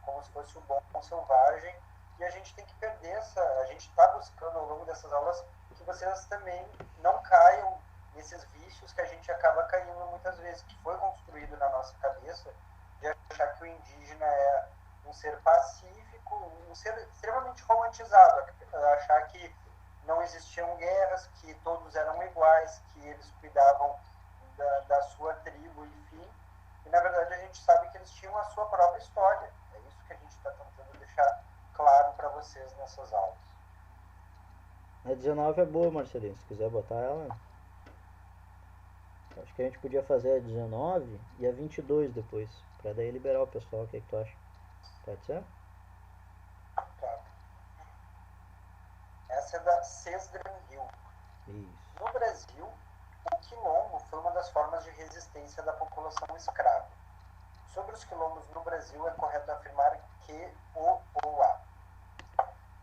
como se fosse o bom selvagem, e a gente tem que perder essa. A gente está buscando ao longo dessas aulas que vocês também não caiam nesses vícios que a gente acaba caindo muitas vezes, que foi construído na nossa cabeça, de achar que o indígena é um ser pacífico, um ser extremamente romantizado, achar que não existiam guerras, que todos eram iguais, que eles cuidavam da sua tribo, enfim. E, na verdade, a gente sabe que eles tinham a sua própria história. É isso que a gente está tentando deixar claro para vocês nessas aulas. A 19 é boa, Marcelinho, se quiser botar ela. Acho que a gente podia fazer a 19 e a 22 depois, pra daí liberar o pessoal. O que tu acha? Pode ser? Tá. Essa é da Sesgranville. Isso. No Brasil, o quilombo foi uma das formas de resistência da população escrava. Sobre os quilombos no Brasil, é correto afirmar que o ou a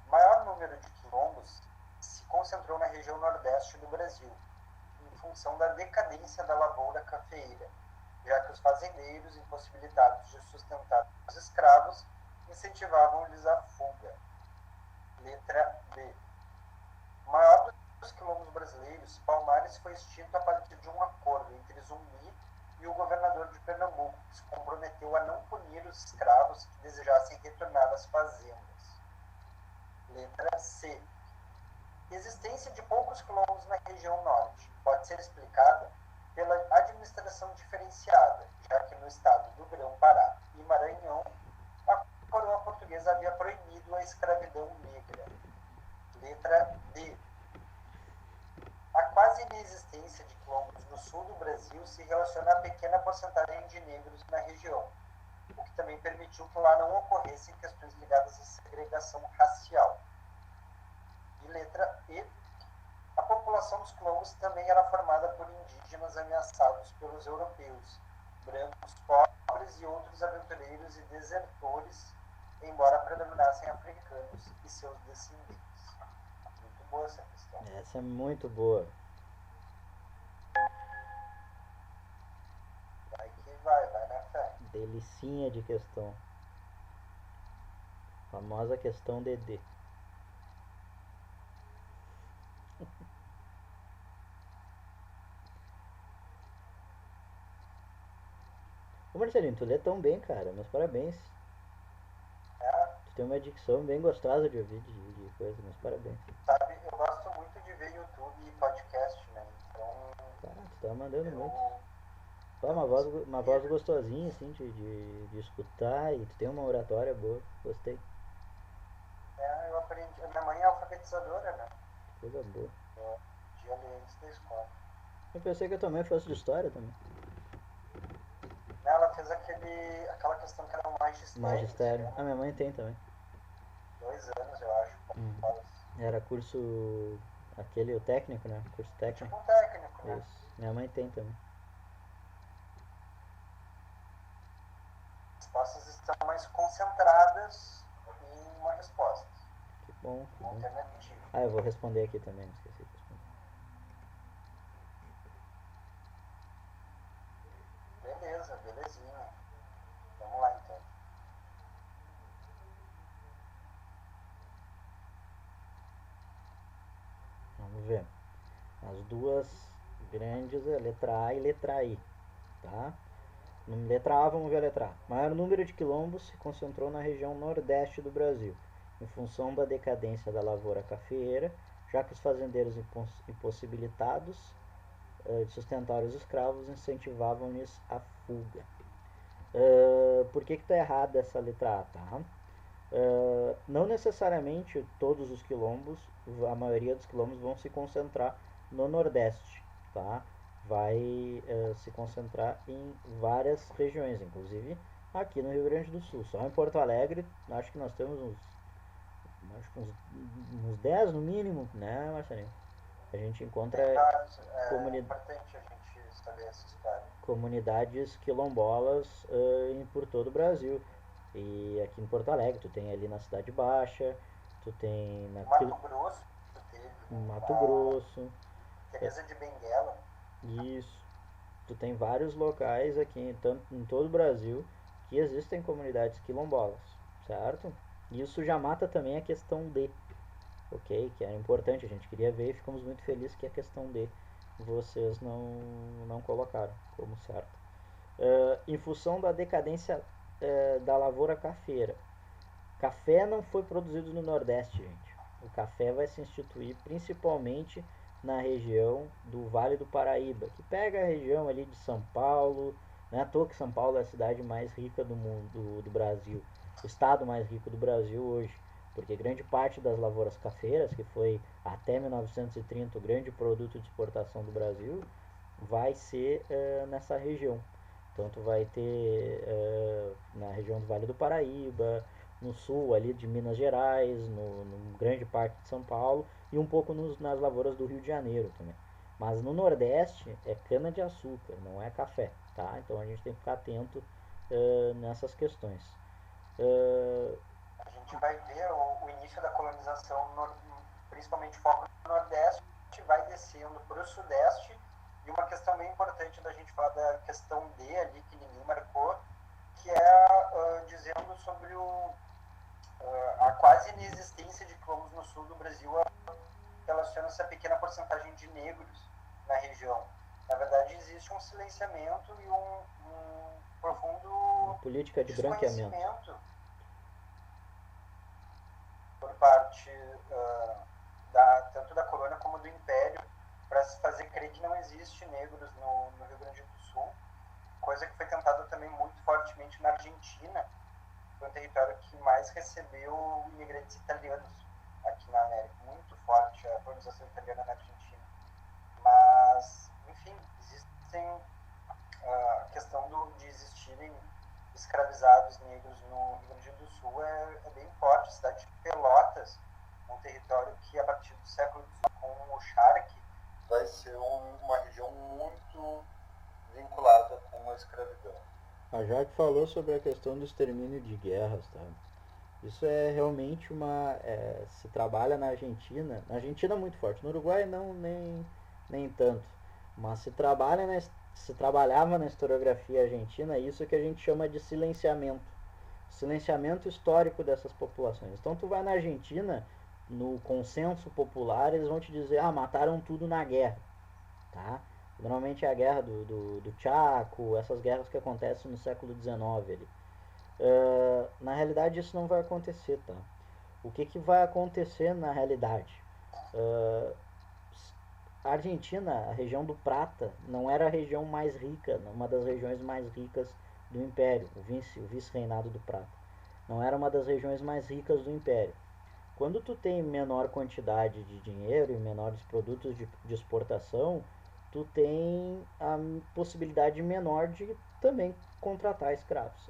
maior número de quilombos se concentrou na região nordeste do Brasil, em função da decadência da lavoura cafeeira, já que os fazendeiros, impossibilitados de sustentar os escravos, incentivavam-lhes a fuga. Letra B. O maior dos quilombos brasileiros, Palmares foi extinto a partir de um acordo entre Zumbi e o governador de Pernambuco, que se comprometeu a não punir os escravos que desejassem retornar às fazendas. Letra C. A existência de poucos quilombos na região norte pode ser explicada pela administração diferenciada, já que no estado do Grão-Pará e Maranhão, a coroa portuguesa havia proibido a escravidão negra. Letra D. A quase inexistência de quilombos no sul do Brasil se relaciona à pequena porcentagem de negros na região, o que também permitiu que lá não ocorressem questões ligadas à segregação racial. E letra E. A população dos quilombos também era formada por indígenas ameaçados pelos europeus, brancos pobres e outros aventureiros e desertores, embora predominassem africanos e seus descendentes. Muito boa essa questão. Essa é muito boa. Vai que vai na fé. Delicinha de questão. Famosa questão DD. Ô Marcelinho, tu lê tão bem, cara. Meus parabéns. É, Tu tem uma dicção bem gostosa de ouvir de coisa. Meus parabéns. sabe, eu gosto muito de ver YouTube e podcast, né? Então, Tá, tu tá mandando muito. eu, Pá, uma voz gostosinha, assim, de escutar. E tu tem uma oratória boa. Gostei. eu aprendi. A minha mãe é alfabetizadora, né? Coisa boa. Eu aprendi ali antes da escola. Eu pensei que eu também fosse de história também. Ela fez aquela questão que era o magistério. Magistério. Né? A minha mãe tem também. 2 anos, eu acho. Era curso. Aquele, o técnico, né? Curso técnico. Tipo um técnico, né? Isso. Minha mãe tem também. As respostas estão mais concentradas em uma resposta. Que bom, que Uma bom. alternativa. Ah, eu vou responder aqui também, não esqueci de responder. Beleza, belezinha. Vamos lá então. Vamos ver. As duas grandes é letra A e letra I, tá? Letra A, vamos ver a letra A. Maior número de quilombos se concentrou na região nordeste do Brasil, em função da decadência da lavoura cafeeira, já que os fazendeiros impossibilitados de sustentar os escravos incentivavam-lhes a fuga. Por que está errada essa letra A, tá? Não necessariamente todos os quilombos, a maioria dos quilombos vão se concentrar no Nordeste, tá? Vai se concentrar em várias regiões, inclusive aqui no Rio Grande do Sul. Só em Porto Alegre, acho que nós temos uns 10 no mínimo, né, Marcelinho? A gente encontra É importante a gente saber essa história. comunidades quilombolas por todo o Brasil. E aqui em Porto Alegre, tu tem ali na Cidade Baixa, tu tem na Mato Grosso, teve. Mato Grosso. Teresa de Benguela. Isso. Tu tem vários locais aqui, tanto em todo o Brasil, que existem comunidades quilombolas, certo? Isso já mata também a questão D, ok? Que era importante, a gente queria ver e ficamos muito felizes que a questão D vocês não colocaram como certo. Em função da decadência da lavoura cafeira. Café não foi produzido no Nordeste, gente. o café vai se instituir principalmente na região do Vale do Paraíba, que pega a região ali de São Paulo. Não é à toa que São Paulo é a cidade mais rica do mundo, do Brasil, o estado mais rico do Brasil hoje, porque grande parte das lavouras cafeiras, que foi até 1930 o grande produto de exportação do Brasil, vai ser nessa região. Então tu vai ter na região do Vale do Paraíba, no sul ali de Minas Gerais, no grande parte de São Paulo e um pouco nas lavouras do Rio de Janeiro também. Mas no Nordeste é cana de açúcar, não é café, tá? Então a gente tem que ficar atento nessas questões. A gente vai ver o início da colonização, principalmente foco no Nordeste, vai descendo para o Sudeste. E uma questão bem importante da gente falar da questão D ali, que ninguém marcou, que é dizendo sobre a quase inexistência de quilombos no sul do Brasil, relaciona-se a pequena porcentagem de negros na região. Na verdade, existe um silenciamento e um profundo uma política de branqueamento por parte tanto da colônia como do Império, para se fazer crer que não existe negros no Rio Grande do Sul, coisa que foi tentada também muito fortemente na Argentina, foi um território que mais recebeu imigrantes italianos aqui na América, muito forte a colonização italiana na Argentina. Mas, enfim, existem a questão de existirem escravizados negros no Rio Grande do Sul é bem forte. A cidade de Pelotas, um território que a partir do século XIX, com o charque, vai ser uma região muito vinculada com a escravidão. A Jaque falou sobre a questão do extermínio de guerras, tá? Isso é realmente se trabalha na Argentina é muito forte, no Uruguai não, nem tanto, mas se trabalhava na historiografia argentina isso que a gente chama de silenciamento histórico dessas populações. Então tu vai na Argentina, no consenso popular, eles vão te dizer, mataram tudo na guerra, tá? Normalmente é a guerra do Chaco, essas guerras que acontecem no século XIX ali. Na realidade isso não vai acontecer, tá? O que vai acontecer na realidade? A Argentina, a região do Prata, não era a região mais rica, uma das regiões mais ricas do Império, o vice-reinado do Prata. Não era uma das regiões mais ricas do Império. Quando tu tem menor quantidade de dinheiro e menores produtos de exportação, tu tem a possibilidade menor de também contratar escravos,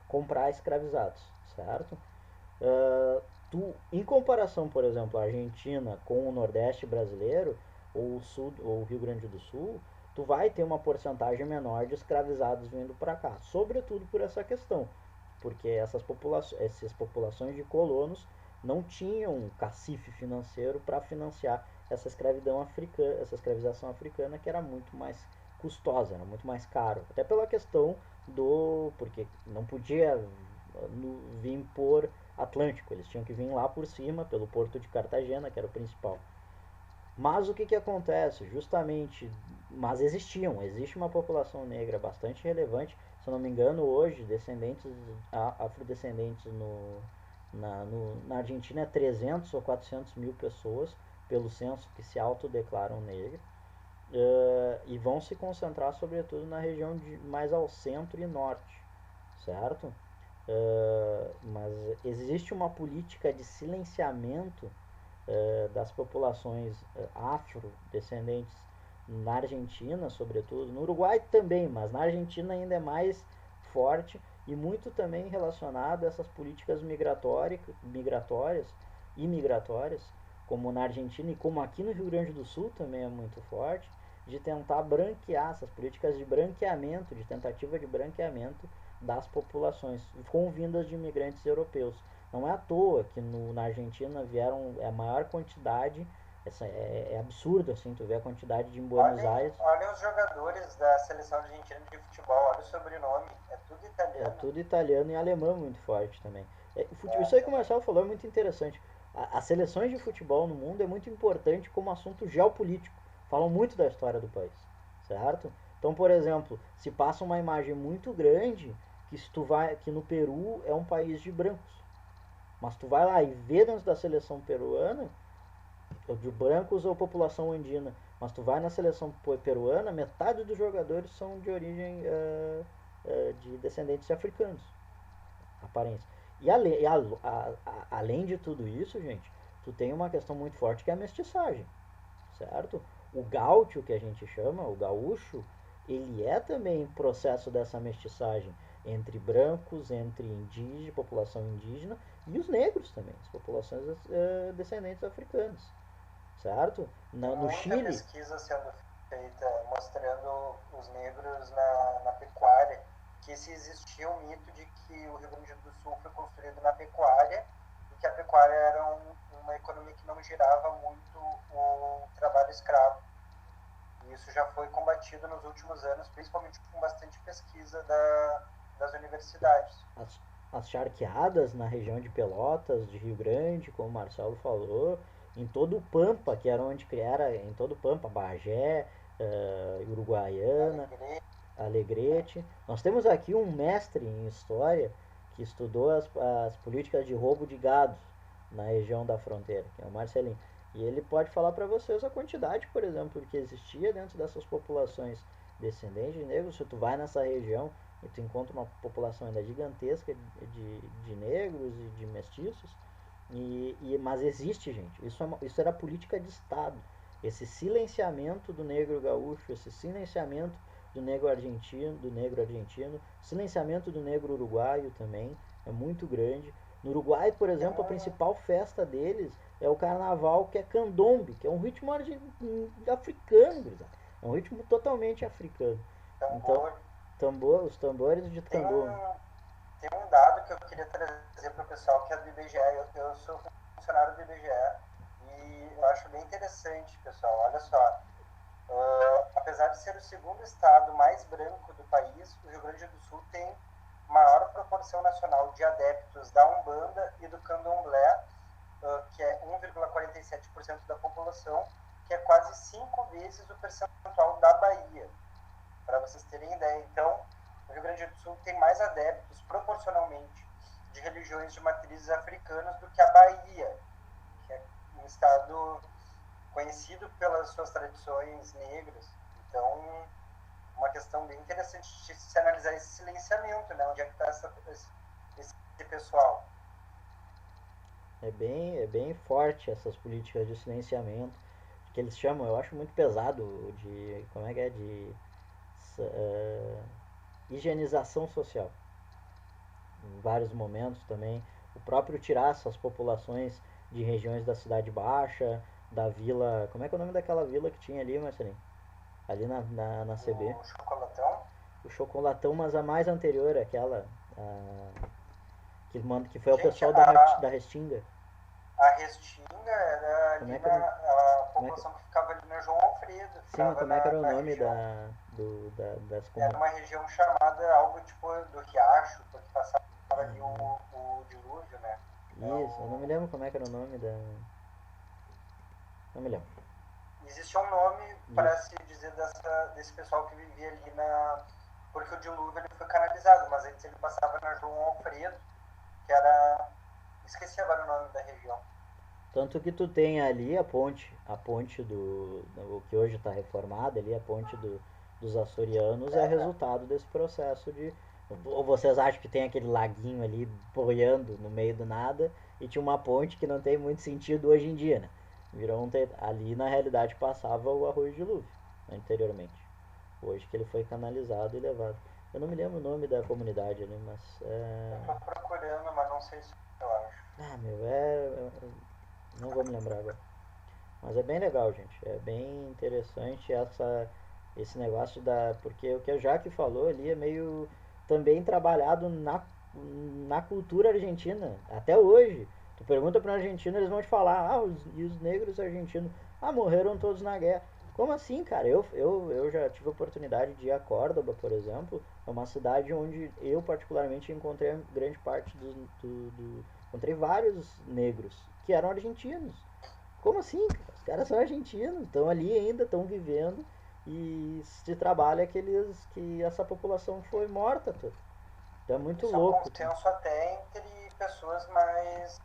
comprar escravizados, certo? Em comparação, por exemplo, a Argentina com o Nordeste brasileiro, ou o Rio Grande do Sul, tu vai ter uma porcentagem menor de escravizados vindo para cá, sobretudo por essa questão, porque essas populações de colonos não tinham cacife financeiro para financiar essa escravização africana, que era muito mais custosa, era muito mais caro, até pela questão porque não podia vir por Atlântico, eles tinham que vir lá por cima, pelo porto de Cartagena, que era o principal. Mas o que acontece? Justamente, mas existe uma população negra bastante relevante, se eu não me engano, hoje, afrodescendentes na Argentina é 300 ou 400 mil pessoas, pelo censo, que se autodeclaram negras, e vão se concentrar sobretudo na região mais ao centro e norte, certo? Mas existe uma política de silenciamento das populações afrodescendentes na Argentina, sobretudo, no Uruguai também, mas na Argentina ainda é mais forte e muito também relacionado a essas políticas migratórias, como na Argentina e como aqui no Rio Grande do Sul também é muito forte, de tentar branquear, essas políticas de branqueamento, de tentativa de branqueamento das populações, com vindas de imigrantes europeus. Não é à toa que na Argentina vieram a maior quantidade, é absurdo assim, tu vê a quantidade de em Buenos Aires. Olha os jogadores da seleção argentina de futebol, olha o sobrenome, é tudo italiano. É tudo italiano e alemão muito forte também. Isso aí que o Marcelo falou é muito interessante. As seleções de futebol no mundo é muito importante como assunto geopolítico. Falam muito da história do país, certo? Então, por exemplo, se passa uma imagem muito grande que no Peru é um país de brancos. Mas tu vai lá e vê dentro da seleção peruana, de brancos ou população andina, mas tu vai na seleção peruana, metade dos jogadores são de origem de descendentes de africanos, aparência. Além de tudo isso, gente, tu tem uma questão muito forte que é a mestiçagem, certo? O gaúcho, que a gente chama, o gaúcho, ele é também processo dessa mestiçagem entre brancos, entre indígenas, população indígena e os negros também, as populações descendentes africanas, certo? Tem No muita Chile, pesquisa sendo feita mostrando os negros na pecuária, que se existia um mito de que o Rio Grande do Sul foi construído na pecuária e que a pecuária era uma economia que não girava muito o trabalho escravo. E isso já foi combatido nos últimos anos, principalmente com bastante pesquisa das universidades. As charqueadas na região de Pelotas, de Rio Grande, como o Marcelo falou, em todo o Pampa, que era onde era, em todo o Pampa, Bagé, Uruguaiana, Alegrete. Nós temos aqui um mestre em história que estudou as políticas de roubo de gado na região da fronteira, que é o Marcelinho. E ele pode falar para vocês a quantidade, por exemplo, que existia dentro dessas populações descendentes de negros. Se tu vai nessa região e tu encontra uma população ainda gigantesca de negros e de mestiços, mas existe, gente. Isso era política de Estado. Esse silenciamento do negro gaúcho, esse silenciamento do negro argentino, silenciamento do negro uruguaio também é muito grande. No Uruguai, por exemplo, a principal festa deles é o carnaval, que é candombe, que é um ritmo africano, é um ritmo totalmente africano. Então, os tambores de candombe. Tem um dado que eu queria trazer para o pessoal, que é do IBGE. Eu sou funcionário do IBGE e eu acho bem interessante, pessoal. Olha só, apesar de ser o segundo estado mais branco do país, o Rio Grande do Sul tem maior proporção nacional de adeptos da Umbanda e do Candomblé, que é 1,47% da população, que é quase 5 vezes o percentual da Bahia, para vocês terem ideia. Então, o Rio Grande do Sul tem mais adeptos proporcionalmente de religiões de matrizes africanas do que a Bahia, que é um estado conhecido pelas suas tradições negras. Então, uma questão bem interessante de se analisar esse silenciamento, né? Onde é que está esse pessoal? É bem forte essas políticas de silenciamento, que eles chamam, eu acho muito pesado, de, como é que é, de higienização social. Em vários momentos também, o próprio tirar essas populações de regiões da Cidade Baixa, da vila, como é que é o nome daquela vila que tinha ali, Marcelinho? Ali na CB. O Chocolatão? O Chocolatão, mas a mais anterior, aquela, que foi o pessoal da Restinga. A Restinga era ali a população que ficava ali na João Alfredo. Sim, mas como é que era o nome das Era uma região chamada algo tipo do Riacho, porque passava ali o dilúvio, né? Isso, eu não me lembro como é que era o nome da... Não me lembro. Existe um nome para se dizer desse pessoal que vivia ali porque o dilúvio ele foi canalizado, mas antes ele passava na João Alfredo, que era... Esqueci agora o nome da região. Tanto que tu tem ali a ponte o que hoje está reformada ali, a ponte dos açorianos, é resultado desse processo de... Ou vocês acham que tem aquele laguinho ali boiando no meio do nada e tinha uma ponte que não tem muito sentido hoje em dia, né? Ali na realidade passava o arroio de dilúvio anteriormente. Hoje que ele foi canalizado e levado. Eu não me lembro o nome da comunidade ali, mas Eu tô procurando, mas não sei se eu acho. não vou me lembrar agora. Mas é bem legal, gente. É bem interessante esse negócio porque o que a Jaque falou ali é meio também trabalhado na cultura argentina. Até hoje. Tu pergunta para um argentino, eles vão te falar, e os negros argentinos? Morreram todos na guerra. Como assim, cara? Eu já tive a oportunidade de ir a Córdoba, por exemplo. É uma cidade onde eu particularmente encontrei grande parte encontrei vários negros que eram argentinos. Como assim? Os caras são argentinos, estão ali ainda, estão vivendo e se trabalha que essa população foi morta toda. Então é muito louco. Isso é um consenso até entre pessoas mais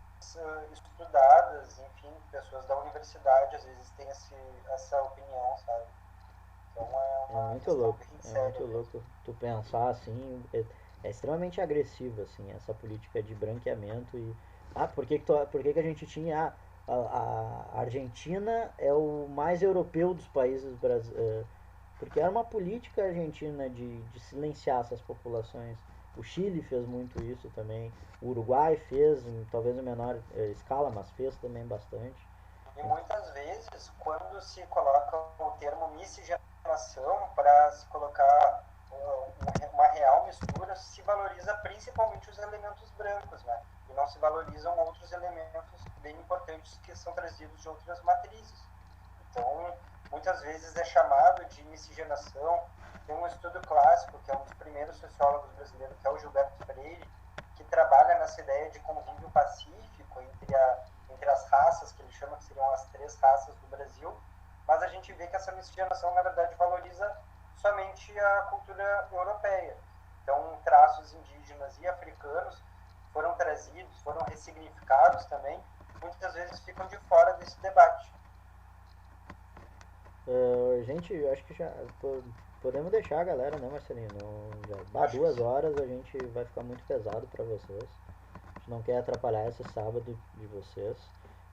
estudadas, enfim, pessoas da universidade às vezes têm essa opinião, sabe? Então é É uma muito questão louco, bem é séria muito mesmo. louco tu pensar assim, é extremamente agressivo assim, essa política de branqueamento e por que que a gente tinha a Argentina é o mais europeu dos países porque era uma política argentina de silenciar essas populações. O Chile fez muito isso também, o Uruguai fez, talvez em menor escala, mas fez também bastante. E muitas vezes, quando se coloca o termo miscigenação para se colocar uma real mistura, se valoriza principalmente os elementos brancos, né? E não se valorizam outros elementos bem importantes que são trazidos de outras matrizes. Então, muitas vezes é chamado de miscigenação. Tem um estudo clássico, que é um dos primeiros sociólogos brasileiros, que é o Gilberto Freire, que trabalha nessa ideia de convívio pacífico entre as raças, que ele chama que seriam as 3 raças do Brasil, mas a gente vê que essa miscigenação, na verdade, valoriza somente a cultura europeia. Então, traços indígenas e africanos foram trazidos, foram ressignificados também, muitas vezes ficam de fora desse debate. Gente, eu acho que já podemos deixar a galera, né, Marcelinho? Já Acho que 2 horas a gente vai ficar muito pesado para vocês. A gente não quer atrapalhar esse sábado de vocês.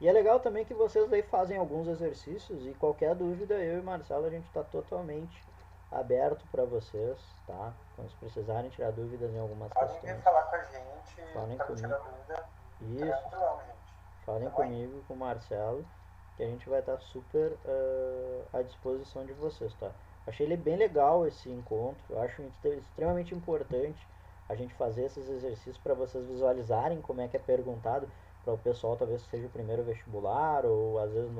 E é legal também que vocês aí fazem alguns exercícios e qualquer dúvida, eu e Marcelo, a gente está totalmente aberto para vocês, tá? Quando vocês precisarem tirar dúvidas em algumas podem vir questões, falar com a gente falem para comigo. tirar dúvida. Isso, Tranquilão, gente. falem Tamo aí. comigo, com o Marcelo, que a gente vai estar super à disposição de vocês, tá? Achei ele bem legal esse encontro, eu acho extremamente importante a gente fazer esses exercícios para vocês visualizarem como é que é perguntado para o pessoal, talvez seja o primeiro vestibular ou às vezes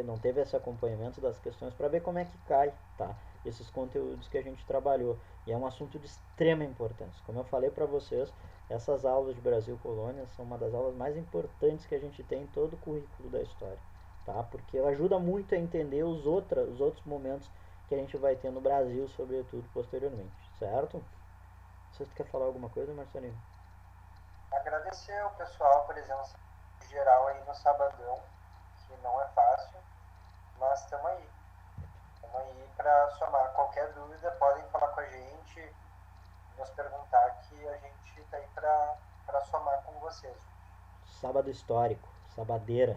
não teve esse acompanhamento das questões para ver como é que cai, tá? Esses conteúdos que a gente trabalhou. E é um assunto de extrema importância. Como eu falei para vocês, essas aulas de Brasil Colônia são uma das aulas mais importantes que a gente tem em todo o currículo da história, tá? Porque ela ajuda muito a entender os outros momentos que a gente vai ter no Brasil, sobretudo posteriormente, certo? Você quer falar alguma coisa, Marcelinho? Agradecer ao pessoal a presença geral aí no sabadão, que não é fácil, mas estamos aí. Estamos aí para somar. Qualquer dúvida, podem falar com a gente, nos perguntar que a gente está aí para somar com vocês. Sábado histórico, sabadeira.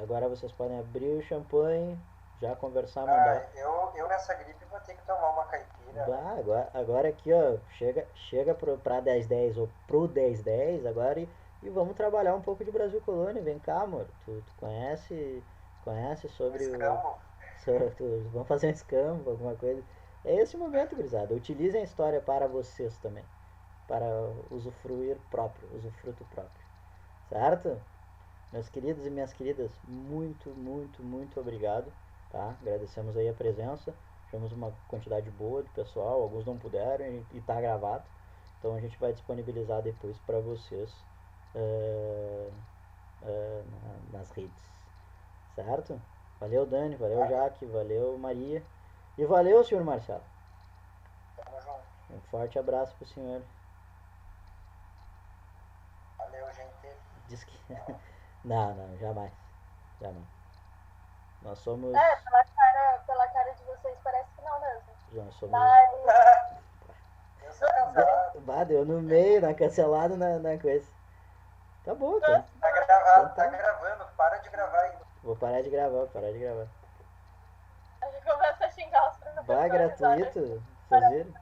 Agora vocês podem abrir o champanhe, já conversar, mandar. Eu nessa gripe vou ter que tomar uma caipira, né? Bah, agora aqui, ó, chega pra 10-10 ou pro 10-10 agora e vamos trabalhar um pouco de Brasil Colônia. Vem cá, amor. Tu conhece Um sobre o. escambo. Vamos fazer um escambo, alguma coisa. É esse o momento, gurizada. Utilizem a história para vocês também. Para usufruto próprio. Certo? Meus queridos e minhas queridas, muito, muito, muito obrigado, tá? Agradecemos aí a presença. Tivemos uma quantidade boa de pessoal, alguns não puderam e tá gravado. Então a gente vai disponibilizar depois para vocês eh, nas redes, certo? Valeu, Dani, valeu, Jaque, valeu, Maria e valeu, senhor Marcelo. Tamo junto. Um forte abraço pro senhor. Valeu, gente. Diz que não, jamais, jamais. Nós somos, Pela cara de vocês, parece que não mesmo. nós somos. Mas Eu sou casado. Bah, deu no meio, na cancelada na coisa. Tá bom, então. Tá gravado, tá gravando. Para de gravar aí. Vou parar de gravar, parar de gravar. a gente começa a xingar os Bah, professores. gratuito. Vocês viram?